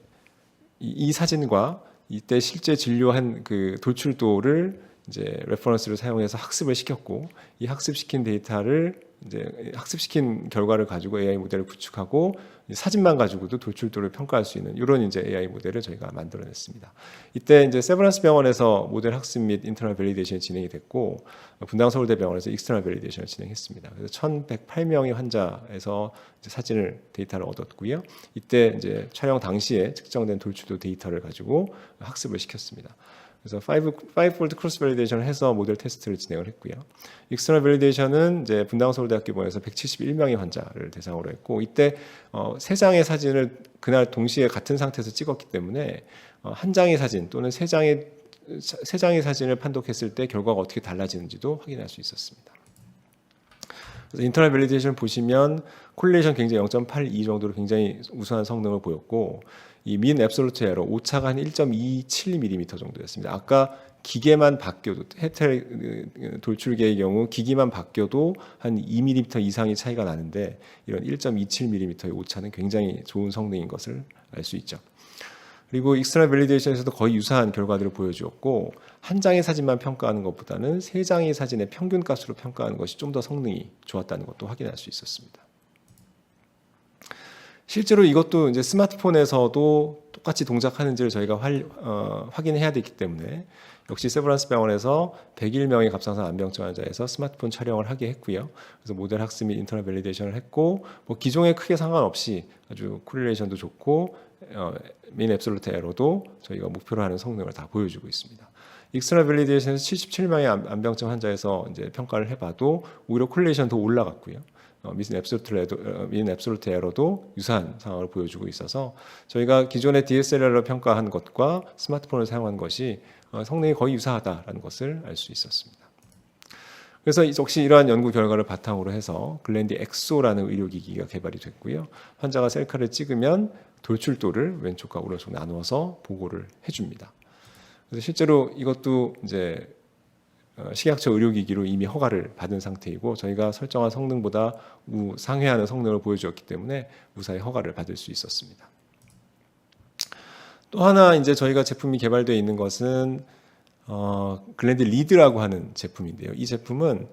이 사진과 이때 실제 진료한 그 돌출도를 이제 레퍼런스를 사용해서 학습을 시켰고, 이 학습시킨 데이터를 이제 학습시킨 결과를 가지고 AI 모델을 구축하고 사진만 가지고도 돌출도를 평가할 수 있는 이런 이제 AI 모델을 저희가 만들어냈습니다. 이때 이제 세브란스 병원에서 모델 학습 및 인터널 밸리데이션이 진행이 됐고, 분당 서울대 병원에서 익스터널 밸리데이션을 진행했습니다. 그래서 1,108명의 환자에서 이제 사진을 데이터를 얻었고요. 이때 이제 촬영 당시에 측정된 돌출도 데이터를 가지고 학습을 시켰습니다. 그래서 5폴드 크로스 밸리데이션을 해서 모델 테스트를 진행을 했고요. 익스터널 밸리데이션은 이제 분당 서울대학교 병원에서 171명의 환자를 대상으로 했고, 이때 세 장의 사진을 그날 동시에 같은 상태에서 찍었기 때문에 한 장의 사진 또는 세 장의 사진을 판독했을 때 결과가 어떻게 달라지는지도 확인할 수 있었습니다. 그래서 인터널 밸리데이션 보시면 콜리레이션 굉장히 0.82 정도로 굉장히 우수한 성능을 보였고, 이 민 앱솔루트 에러 오차가 한 1.27mm 정도였습니다. 아까 기계만 바뀌어도 헤텔 돌출계의 경우 기기만 바뀌어도 한 2mm 이상의 차이가 나는데, 이런 1.27mm의 오차는 굉장히 좋은 성능인 것을 알 수 있죠. 그리고 익스터널 밸리데이션에서도 거의 유사한 결과들을 보여주었고, 한 장의 사진만 평가하는 것보다는 세 장의 사진의 평균 값으로 평가하는 것이 좀 더 성능이 좋았다는 것도 확인할 수 있었습니다. 실제로 이것도 이제 스마트폰에서도 똑같이 동작하는지를 저희가 확인해야 되기 때문에 역시 세브란스 병원에서 101명의 갑상선 암병증 환자에서 스마트폰 촬영을 하게 했고요. 그래서 모델 학습 및 인터널 밸리데이션을 했고, 뭐 기종에 크게 상관없이 아주 코릴레이션도 좋고 민 앱솔루트 에러도 저희가 목표로 하는 성능을 다 보여주고 있습니다. 익스터널 밸리데이션에서 77명의 암병증 환자에서 이제 평가를 해봐도 오히려 코릴레이션 더 올라갔고요. 민 앱솔루트 에러도 유사한 상황을 보여주고 있어서 저희가 기존의 DSLR로 평가한 것과 스마트폰을 사용한 것이 성능이 거의 유사하다라는 것을 알 수 있었습니다. 그래서 역시 이러한 연구 결과를 바탕으로 해서 글랜디 엑소라는 의료기기가 개발이 됐고요. 환자가 셀카를 찍으면 돌출도를 왼쪽과 오른쪽 나누어서 보고를 해줍니다. 그래서 실제로 이것도 이제 식약처 의료기기로 이미 허가를 받은 상태이고, 저희가 설정한 성능보다 상회하는 성능을 보여주었기 때문에 무사히 허가를 받을 수 있었습니다. 또 하나 이제 저희가 제품이 개발되어 있는 것은 글랜디 리드라고 하는 제품인데요. 이 제품은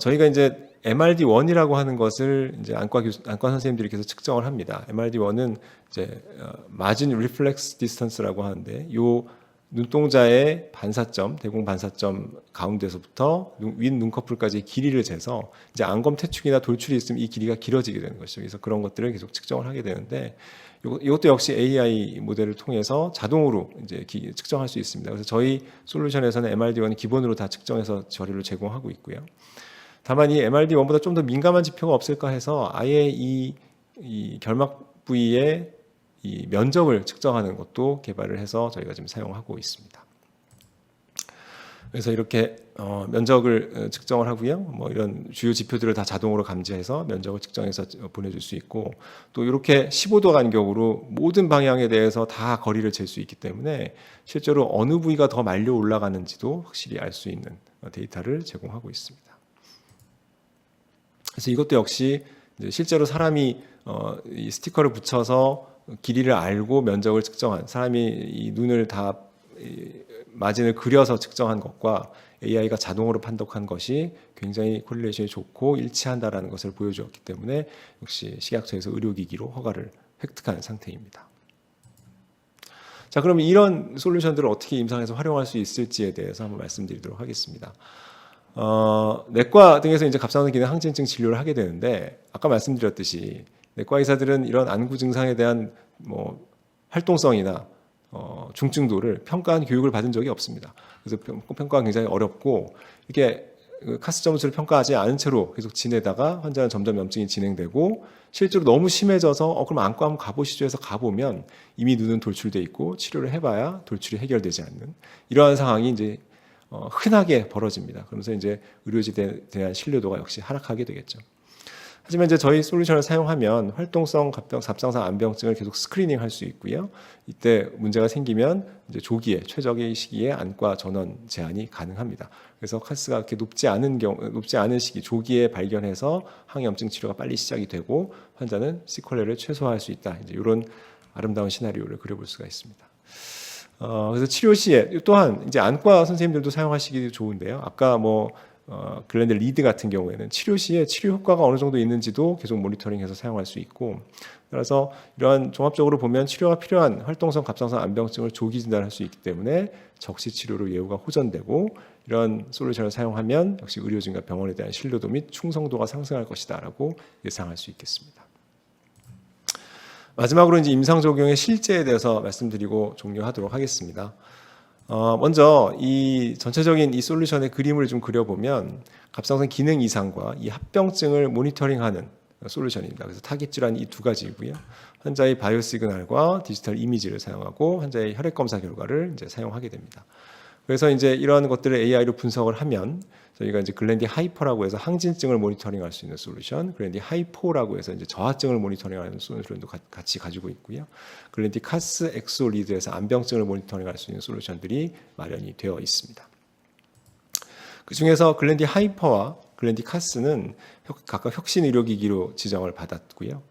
저희가 이제 MRD1이라고 하는 것을 이제 안과 선생님들께서 측정을 합니다. MRD1은 이제 마진 리플렉스 디스턴스라고 하는데, 요 눈동자의 반사점, 대공 반사점 가운데서부터 윗 눈꺼풀까지의 길이를 재서 이제 안검 퇴축이나 돌출이 있으면 이 길이가 길어지게 되는 것이죠. 그래서 그런 것들을 계속 측정을 하게 되는데, 이것도 역시 AI 모델을 통해서 자동으로 이제 측정할 수 있습니다. 그래서 저희 솔루션에서는 MRD1이 기본으로 다 측정해서 자료를 제공하고 있고요. 다만 이 MRD1보다 좀 더 민감한 지표가 없을까 해서 아예 이 결막 부위에 이 면적을 측정하는 것도 개발을 해서 저희가 지금 사용하고 있습니다. 그래서 이렇게 면적을 측정을 하고요. 뭐 이런 주요 지표들을 다 자동으로 감지해서 면적을 측정해서 보내줄 수 있고, 또 이렇게 15도 간격으로 모든 방향에 대해서 다 거리를 잴 수 있기 때문에 실제로 어느 부위가 더 말려 올라가는지도 확실히 알 수 있는 데이터를 제공하고 있습니다. 그래서 이것도 역시 이제 실제로 사람이 이 스티커를 붙여서 길이를 알고 면적을 측정한, 사람이 이 눈을 다 마진을 그려서 측정한 것과 AI가 자동으로 판독한 것이 굉장히 코릴레이션이 좋고 일치한다라는 것을 보여주었기 때문에 역시 식약처에서 의료기기로 허가를 획득한 상태입니다. 자, 그럼 이런 솔루션들을 어떻게 임상에서 활용할 수 있을지에 대해서 한번 말씀드리도록 하겠습니다. 내과 등에서 이제 갑상선 기능 항진증 진료를 하게 되는데 아까 말씀드렸듯이 내과 의사들은 이런 안구 증상에 대한 활동성이나 중증도를 평가한 교육을 받은 적이 없습니다. 그래서 평가가 굉장히 어렵고 이게 카스 점수를 평가하지 않은 채로 계속 지내다가 환자는 점점 염증이 진행되고 실제로 너무 심해져서 그럼 안과 한번 가보시죠 해서 가보면 이미 눈은 돌출돼 있고 치료를 해봐야 돌출이 해결되지 않는 이러한 상황이 이제 흔하게 벌어집니다. 그러면서 이제 의료진에 대한 신뢰도가 역시 하락하게 되겠죠. 하지만 이제 저희 솔루션을 사용하면 활동성 갑상선 암병증을 계속 스크리닝할 수 있고요. 이때 문제가 생기면 이제 조기에 최적의 시기에 안과 전원 제한이 가능합니다. 그래서 카스가 이렇게 높지 않은 시기 조기에 발견해서 항염증 치료가 빨리 시작이 되고 환자는 시퀄레를 최소화할 수 있다. 이제 이런 아름다운 시나리오를 그려볼 수가 있습니다. 그래서 치료 시에 또한 이제 안과 선생님들도 사용하시기 좋은데요. 아까 글랜드 리드 같은 경우에는 치료 시에 치료 효과가 어느 정도 있는지도 계속 모니터링해서 사용할 수 있고, 따라서 이러한 종합적으로 보면 치료가 필요한 활동성 갑상선 암병증을 조기 진단할 수 있기 때문에 적시 치료로 예후가 호전되고, 이런 솔루션을 사용하면 역시 의료진과 병원에 대한 신뢰도 및 충성도가 상승할 것이다라고 예상할 수 있겠습니다. 마지막으로 이제 임상 적용의 실제에 대해서 말씀드리고 종료하도록 하겠습니다. 먼저 이 전체적인 이 솔루션의 그림을 좀 그려보면 갑상선 기능 이상과 이 합병증을 모니터링하는 솔루션입니다. 그래서 타깃 질환이 이 두 가지이고요. 환자의 바이오 시그널과 디지털 이미지를 사용하고 환자의 혈액 검사 결과를 이제 사용하게 됩니다. 그래서 이제 이러한 것들을 AI로 분석을 하면 저희가 이제 글랜디 하이퍼라고 해서 항진증을 모니터링할 수 있는 솔루션, 글랜디 하이포라고 해서 이제 저하증을 모니터링하는 솔루션도 같이 가지고 있고요. 글랜디 카스 엑소 리드에서 암병증을 모니터링할 수 있는 솔루션들이 마련이 되어 있습니다. 그 중에서 글랜디 하이퍼와 글랜디 카스는 각각 혁신 의료기기로 지정을 받았고요.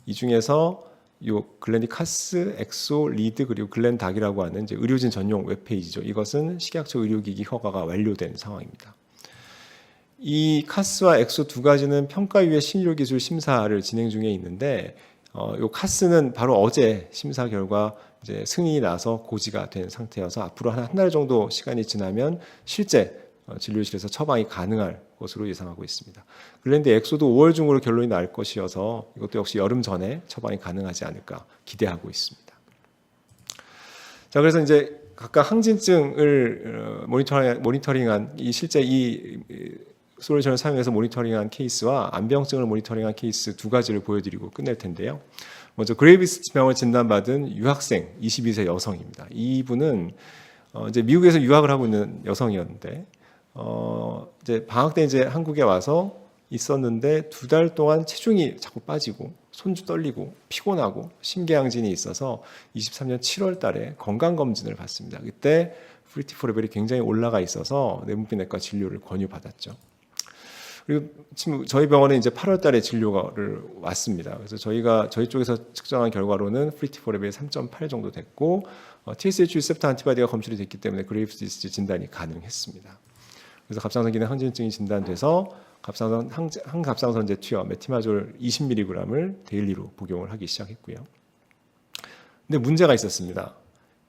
이 중에서 요 글랜디 카스, 엑소, 리드 그리고 글랜닥이라고 하는 이제 의료진 전용 웹페이지죠. 이것은 식약처 의료기기 허가가 완료된 상황입니다. 이 카스와 엑소 두 가지는 평가위의 신의료기술 심사를 진행 중에 있는데, 요 카스는 바로 어제 심사 결과 이제 승인이 나서 고지가 된 상태여서 앞으로 한 달 정도 시간이 지나면 실제 진료실에서 처방이 가능할 것으로 예상하고 있습니다. 글랜디 엑소도 5월 중으로 결론이 날 것이어서 이것도 역시 여름 전에 처방이 가능하지 않을까 기대하고 있습니다. 자, 그래서 이제 각각 항진증을 모니터링한 실제 이 솔루션을 사용해서 모니터링한 케이스와 암병증을 모니터링한 케이스 두 가지를 보여드리고 끝낼 텐데요. 먼저 그레이비스 병을 진단받은 유학생 22세 여성입니다. 이분은 이제 미국에서 유학을 하고 있는 여성이었는데 이제 방학 때 이제 한국에 와서 있었는데 2달 동안 체중이 자꾸 빠지고 손주 떨리고 피곤하고 심계항진이 있어서 23년 7월 달에 건강검진을 받습니다. 그때 프리티포 레벨이 굉장히 올라가 있어서 내분비내과 진료를 권유받았죠. 그리고 지금 저희 병원에 이제 8월 달에 진료를 왔습니다. 그래서 저희 쪽에서 측정한 결과로는 프리티포 레벨이 3.8 정도 됐고 TSH 리셉터 안티바디가 검출이 됐기 때문에 그레이브스 디지즈 진단이 가능했습니다. 그래서 갑상선 기능 항진증이 진단돼서 항갑상선제 투여 메티마졸 20mg을 데일리로 복용을 하기 시작했고요. 근데 문제가 있었습니다.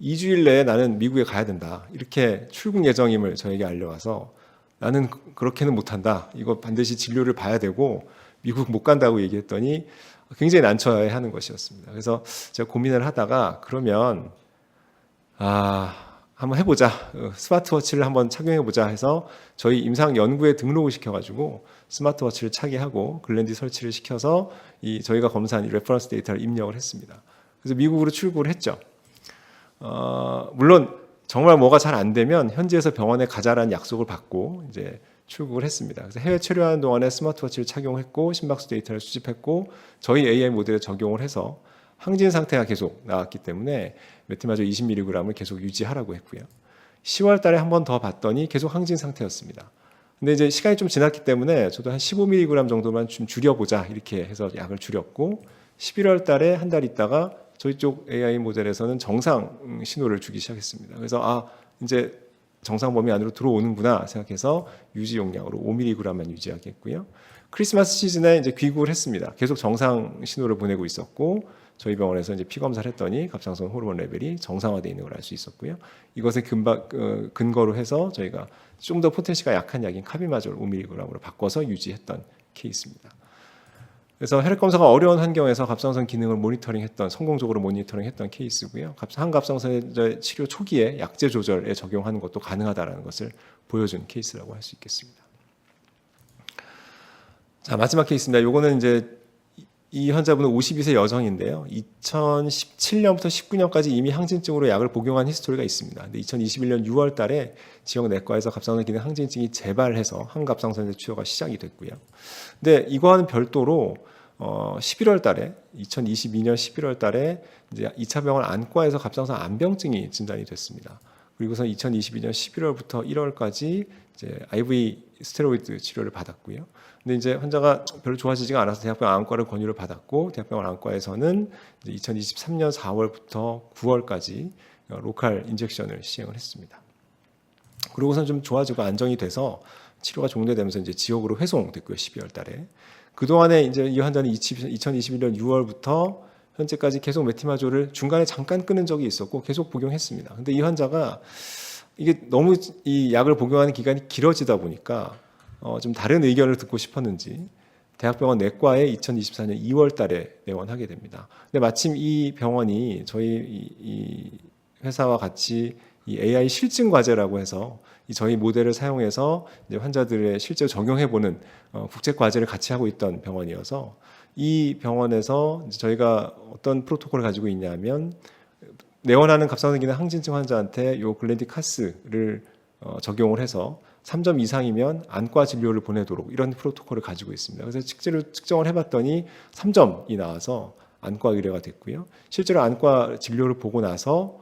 2주일 내에 나는 미국에 가야 된다. 이렇게 출국 예정임을 저에게 알려와서 나는 그렇게는 못한다. 이거 반드시 진료를 봐야 되고 미국 못 간다고 얘기했더니 굉장히 난처해 하는 것이었습니다. 그래서 제가 고민을 하다가 그러면 한번 해보자. 스마트워치를 한번 착용해보자 해서 저희 임상 연구에 등록을 시켜가지고 스마트워치를 차게 하고 글랜디 설치를 시켜서 저희가 검사한 이 레퍼런스 데이터를 입력을 했습니다. 그래서 미국으로 출국을 했죠. 물론 정말 뭐가 잘 안 되면 현지에서 병원에 가자라는 약속을 받고 이제 출국을 했습니다. 그래서 해외 체류하는 동안에 스마트워치를 착용했고 심박수 데이터를 수집했고 저희 AI 모델에 적용을 해서 항진 상태가 계속 나왔기 때문에 메티마졸 20mg을 계속 유지하라고 했고요. 10월 달에 한 번 더 봤더니 계속 항진 상태였습니다. 근데 이제 시간이 좀 지났기 때문에 저도 한 15mg 정도만 좀 줄여보자 이렇게 해서 약을 줄였고 11월 달에 한 달 있다가 저희 쪽 AI 모델에서는 정상 신호를 주기 시작했습니다. 그래서 이제 정상 범위 안으로 들어오는구나 생각해서 유지 용량으로 5mg만 유지하겠고요. 크리스마스 시즌에 이제 귀국을 했습니다. 계속 정상 신호를 보내고 있었고 저희 병원에서 이제 피 검사를 했더니 갑상선 호르몬 레벨이 정상화되어 있는 걸 알 수 있었고요. 이것을 근거로 해서 저희가 좀 더 포텐시가 약한 약인 카비마졸 5mg으로 바꿔서 유지했던 케이스입니다. 그래서 혈액 검사가 어려운 환경에서 갑상선 기능을 성공적으로 모니터링했던 케이스고요. 항갑상선 치료 초기에 약제 조절에 적용하는 것도 가능하다는 것을 보여준 케이스라고 할 수 있겠습니다. 자, 마지막 케이스입니다. 요거는 이제 이 환자분은 52세 여성인데요. 2017년부터 19년까지 이미 항진증으로 약을 복용한 히스토리가 있습니다. 근데 2021년 6월 달에 지역 내과에서 갑상선 기능 항진증이 재발해서 항갑상선제 치료가 시작이 됐고요. 근데 이거와는 별도로 11월 달에 2022년 11월 달에 이제 2차 병원 안과에서 갑상선 암병증이 진단이 됐습니다. 그리고서 2022년 11월부터 1월까지 이제 IV 스테로이드 치료를 받았고요. 근데 이제 환자가 별로 좋아지지가 않아서 대학병원 안과를 권유를 받았고 대학병원 안과에서는 이제 2023년 4월부터 9월까지 로컬 인젝션을 시행을 했습니다. 그러고선 좀 좋아지고 안정이 돼서 치료가 종료되면서 이제 지역으로 회송됐고요. 12월 달에. 그동안에 이제 이 환자는 2021년 6월부터 현재까지 계속 메티마졸을 중간에 잠깐 끊은 적이 있었고 계속 복용했습니다. 근데 이 환자가 이게 너무 이 약을 복용하는 기간이 길어지다 보니까 좀 다른 의견을 듣고 싶었는지 대학병원 내과에 2024년 2월 달에 내원하게 됩니다. 근데 마침 이 병원이 저희 이 회사와 같이 이 AI 실증 과제라고 해서 저희 모델을 사용해서 이제 환자들의 실제로 적용해보는 국제 과제를 같이 하고 있던 병원이어서 이 병원에서 저희가 어떤 프로토콜을 가지고 있냐면 내원하는 갑상선 기능 항진증 환자한테 요 글렌디카스를 적용을 해서 3점 이상이면 안과 진료를 보내도록 이런 프로토콜을 가지고 있습니다. 그래서 실제로 측정을 해봤더니 3점이 나와서 안과 의뢰가 됐고요. 실제로 안과 진료를 보고 나서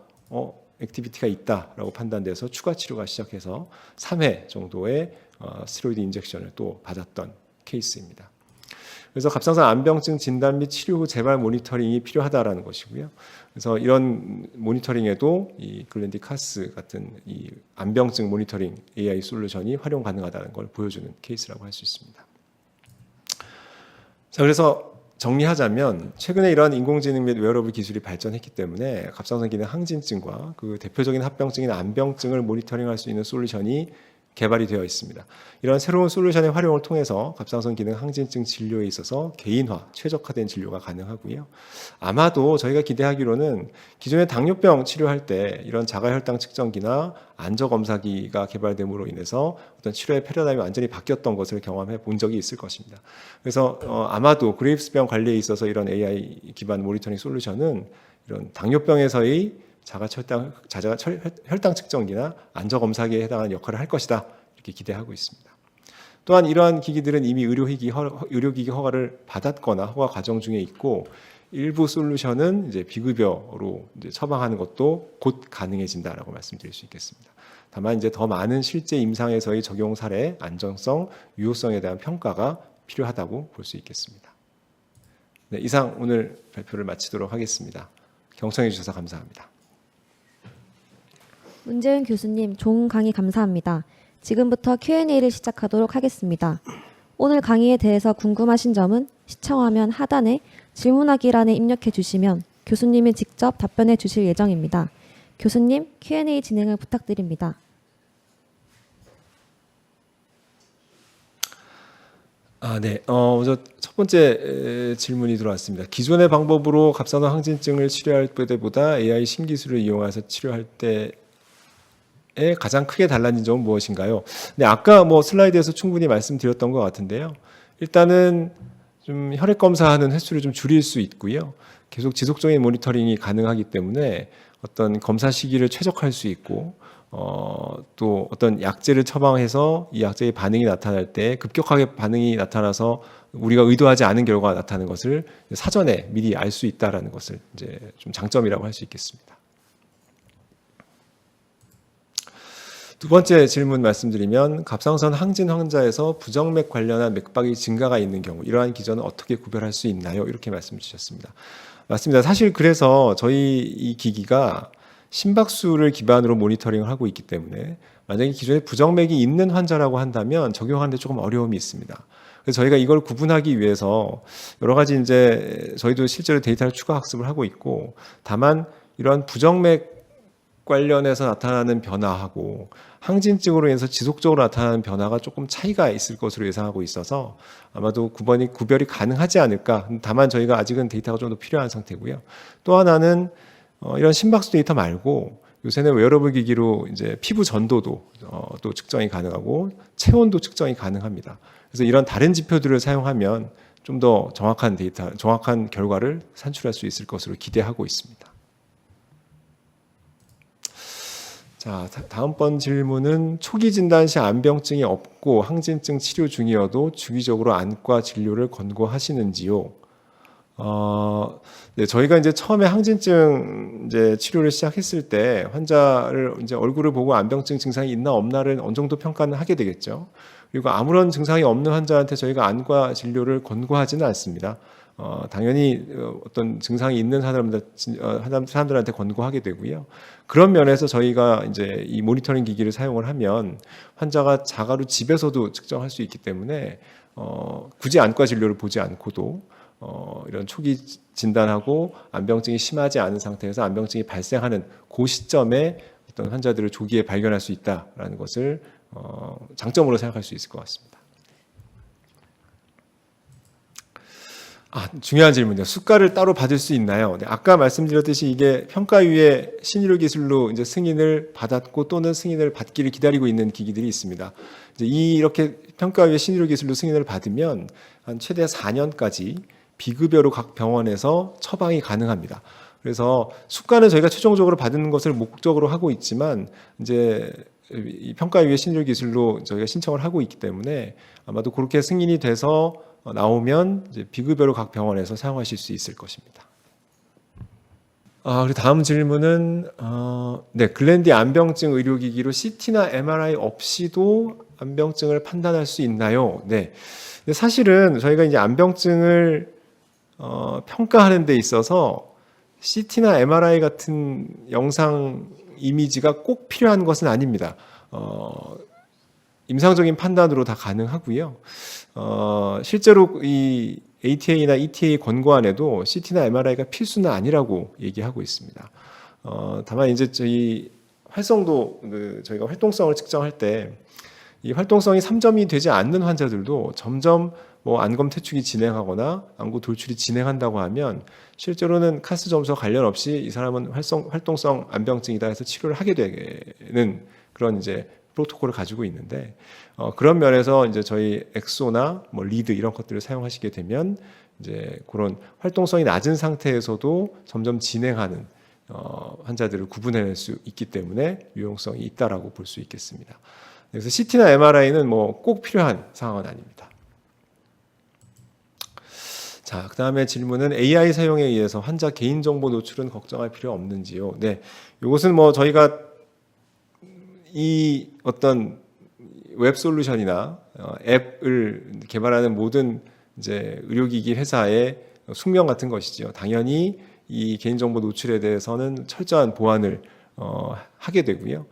액티비티가 있다라고 판단돼서 추가 치료가 시작해서 3회 정도의 스테로이드 인젝션을 또 받았던 케이스입니다. 그래서 갑상선 암병증 진단 및 치료 후 재발 모니터링이 필요하다라는 것이고요. 그래서 이런 모니터링에도 이 글렌디카스 같은 이 암병증 모니터링 AI 솔루션이 활용 가능하다는 걸 보여주는 케이스라고 할 수 있습니다. 자, 그래서 정리하자면 최근에 이러한 인공지능 및 웨어러블 기술이 발전했기 때문에 갑상선 기능 항진증과 그 대표적인 합병증인 암병증을 모니터링할 수 있는 솔루션이 개발이 되어 있습니다. 이런 새로운 솔루션의 활용을 통해서 갑상선 기능 항진증 진료에 있어서 개인화, 최적화된 진료가 가능하고요. 아마도 저희가 기대하기로는 기존의 당뇨병 치료할 때 이런 자가혈당 측정기나 안저검사기가 개발됨으로 인해서 어떤 치료의 패러다임이 완전히 바뀌었던 것을 경험해 본 적이 있을 것입니다. 그래서 아마도 그레이브스병 관리에 있어서 이런 AI 기반 모니터링 솔루션은 이런 당뇨병에서의 혈당 측정기나 안저검사기에 해당하는 역할을 할 것이다 이렇게 기대하고 있습니다. 또한 이러한 기기들은 이미 의료기기 허가를 받았거나 허가 과정 중에 있고 일부 솔루션은 이제 비급여로 이제 처방하는 것도 곧 가능해진다라고 말씀드릴 수 있겠습니다. 다만 이제 더 많은 실제 임상에서의 적용 사례, 안정성, 유효성에 대한 평가가 필요하다고 볼 수 있겠습니다. 네, 이상 오늘 발표를 마치도록 하겠습니다. 경청해 주셔서 감사합니다. 문재윤 교수님, 좋은 강의 감사합니다. 지금부터 Q&A를 시작하도록 하겠습니다. 오늘 강의에 대해서 궁금하신 점은 시청화면 하단에 질문하기란에 입력해 주시면 교수님이 직접 답변해 주실 예정입니다. 교수님, Q&A 진행을 부탁드립니다. 네. 먼저 첫 번째 질문이 들어왔습니다. 기존의 방법으로 갑상선 항진증을 치료할 때보다 AI 신기술을 이용해서 치료할 때에 가장 크게 달라진 점은 무엇인가요? 네, 아까 슬라이드에서 충분히 말씀드렸던 것 같은데요. 일단은 좀 혈액 검사하는 횟수를 좀 줄일 수 있고요. 계속 지속적인 모니터링이 가능하기 때문에 어떤 검사 시기를 최적화할 수 있고 또 어떤 약제를 처방해서 이 약제의 반응이 나타날 때 급격하게 반응이 나타나서 우리가 의도하지 않은 결과가 나타나는 것을 사전에 미리 알 수 있다라는 것을 이제 좀 장점이라고 할 수 있겠습니다. 두 번째 질문 말씀드리면 갑상선 항진 환자에서 부정맥 관련한 맥박이 증가가 있는 경우 이러한 기전은 어떻게 구별할 수 있나요? 이렇게 말씀 주셨습니다. 맞습니다. 사실 그래서 저희 이 기기가 심박수를 기반으로 모니터링을 하고 있기 때문에 만약에 기존에 부정맥이 있는 환자라고 한다면 적용하는데 조금 어려움이 있습니다. 그래서 저희가 이걸 구분하기 위해서 여러 가지 이제 저희도 실제로 데이터를 추가 학습을 하고 있고, 다만 이런 부정맥 관련해서 나타나는 변화하고 항진증으로 인해서 지속적으로 나타나는 변화가 조금 차이가 있을 것으로 예상하고 있어서 아마도 구별이 가능하지 않을까. 다만 저희가 아직은 데이터가 좀 더 필요한 상태고요. 또 하나는 이런 심박수 데이터 말고 요새는 웨어러블 기기로 이제 피부 전도도 또 측정이 가능하고 체온도 측정이 가능합니다. 그래서 이런 다른 지표들을 사용하면 좀 더 정확한 데이터, 정확한 결과를 산출할 수 있을 것으로 기대하고 있습니다. 자, 다음번 질문은 초기 진단 시 암병증이 없고 항진증 치료 중이어도 주기적으로 안과 진료를 권고하시는지요? 네, 저희가 이제 처음에 항진증 이제 치료를 시작했을 때 환자를 이제 얼굴을 보고 암병증 증상이 있나 없나를 어느 정도 평가는 하게 되겠죠. 그리고 아무런 증상이 없는 환자한테 저희가 안과 진료를 권고하지는 않습니다. 당연히 어떤 증상이 있는 사람들한테 권고하게 되고요. 그런 면에서 저희가 이제 이 모니터링 기기를 사용을 하면 환자가 자가로 집에서도 측정할 수 있기 때문에 굳이 안과 진료를 보지 않고도 이런 초기 진단하고 암병증이 심하지 않은 상태에서 암병증이 발생하는 그 시점에 어떤 환자들을 조기에 발견할 수 있다라는 것을 장점으로 생각할 수 있을 것 같습니다. 중요한 질문이요. 수가를 따로 받을 수 있나요? 네, 아까 말씀드렸듯이 이게 평가위의 신의료 기술로 이제 승인을 받았고 또는 승인을 받기를 기다리고 있는 기기들이 있습니다. 이제 이렇게 평가위의 신의료 기술로 승인을 받으면 한 최대 4년까지 비급여로 각 병원에서 처방이 가능합니다. 그래서 수가는 저희가 최종적으로 받는 것을 목적으로 하고 있지만 이제 이 평가위의 신의료 기술로 저희가 신청을 하고 있기 때문에 아마도 그렇게 승인이 돼서 나오면 이제 비급여로 각 병원에서 사용하실 수 있을 것입니다. 그리고 다음 질문은 네, 글랜디 암병증 의료기기로 CT나 MRI 없이도 암병증을 판단할 수 있나요? 네. 근데 사실은 저희가 이제 암병증을 평가하는 데 있어서 CT나 MRI 같은 영상 이미지가 꼭 필요한 것은 아닙니다. 임상적인 판단으로 다 가능하고요. 실제로 이 ATA-나 ETA 권고안에도 CT나 MRI가 필수는 아니라고 얘기하고 있습니다. 다만 이제 저희 활성도 저희가 활동성을 측정할 때 이 활동성이 3점이 되지 않는 환자들도 점점 뭐 안검 퇴축이 진행하거나 안구 돌출이 진행한다고 하면 실제로는 카스 점수와 관련 없이 이 사람은 활동성 암병증이다 해서 치료를 하게 되는 그런 이제 프로토콜을 가지고 있는데 그런 면에서 이제 저희 엑소나 뭐 리드 이런 것들을 사용하시게 되면 이제 그런 활동성이 낮은 상태에서도 점점 진행하는 환자들을 구분해낼 수 있기 때문에 유용성이 있다라고 볼 수 있겠습니다. 그래서 CT나 MRI는 뭐 꼭 필요한 상황은 아닙니다. 자, 그 다음에 질문은 AI 사용에 의해서 환자 개인정보 노출은 걱정할 필요 없는지요? 네, 이것은 뭐 저희가 이 어떤 웹 솔루션이나 앱을 개발하는 모든 이제 의료기기 회사의 숙명 같은 것이지요. 당연히 이 개인정보 노출에 대해서는 철저한 보안을 하게 되고요.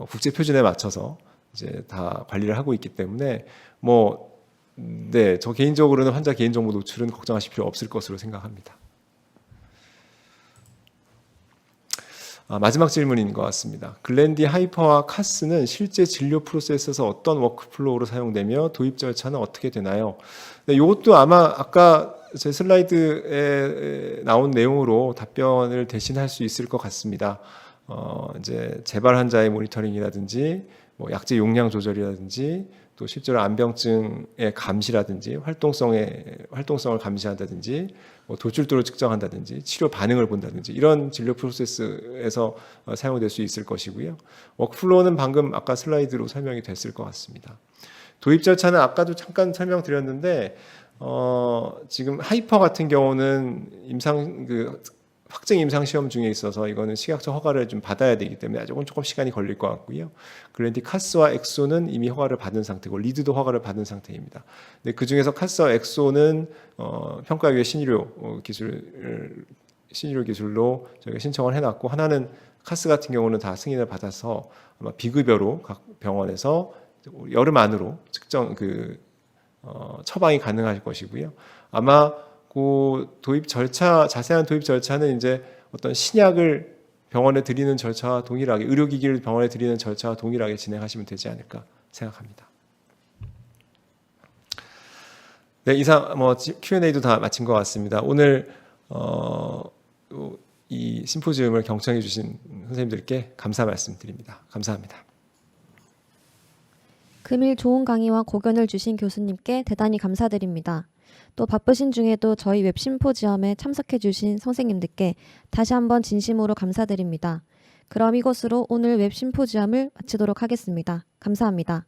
국제 표준에 맞춰서 이제 다 관리를 하고 있기 때문에 네, 저 개인적으로는 환자 개인정보 노출은 걱정하실 필요 없을 것으로 생각합니다. 마지막 질문인 것 같습니다. 글랜디 하이퍼와 카스는 실제 진료 프로세스에서 어떤 워크플로우로 사용되며 도입 절차는 어떻게 되나요? 네, 이것도 아마 아까 제 슬라이드에 나온 내용으로 답변을 대신할 수 있을 것 같습니다. 이제 재발 환자의 모니터링이라든지 뭐 약제 용량 조절이라든지 또 실제로 암병증의 감시라든지 활동성을 감시한다든지 뭐 돌출도를 측정한다든지 치료 반응을 본다든지 이런 진료 프로세스에서 사용될 수 있을 것이고요. 워크플로우는 방금 아까 슬라이드로 설명이 됐을 것 같습니다. 도입 절차는 아까도 잠깐 설명드렸는데 지금 하이퍼 같은 경우는 확증 임상 시험 중에 있어서 이거는 식약처 허가를 좀 받아야 되기 때문에 조금 시간이 걸릴 것 같고요. 글랜디 카스와 엑소는 이미 허가를 받은 상태고 리드도 허가를 받은 상태입니다. 근데 그 중에서 카스와 엑소는 평가위의 신의료 기술로 저희가 신청을 해놨고 하나는 카스 같은 경우는 다 승인을 받아서 아마 비급여로 각 병원에서 여름 안으로 측정 처방이 가능할 것이고요. 아마 그 도입 절차, 자세한 도입 절차는 이제 어떤 신약을 병원에 드리는 절차와 동일하게, 의료기기를 병원에 드리는 절차와 동일하게 진행하시면 되지 않을까 생각합니다. 네, 이상 Q&A도 다 마친 것 같습니다. 오늘 이 심포지움을 경청해 주신 선생님들께 감사 말씀드립니다. 감사합니다. 금일 좋은 강의와 고견을 주신 교수님께 대단히 감사드립니다. 또 바쁘신 중에도 저희 웹심포지엄에 참석해 주신 선생님들께 다시 한번 진심으로 감사드립니다. 그럼 이것으로 오늘 웹심포지엄을 마치도록 하겠습니다. 감사합니다.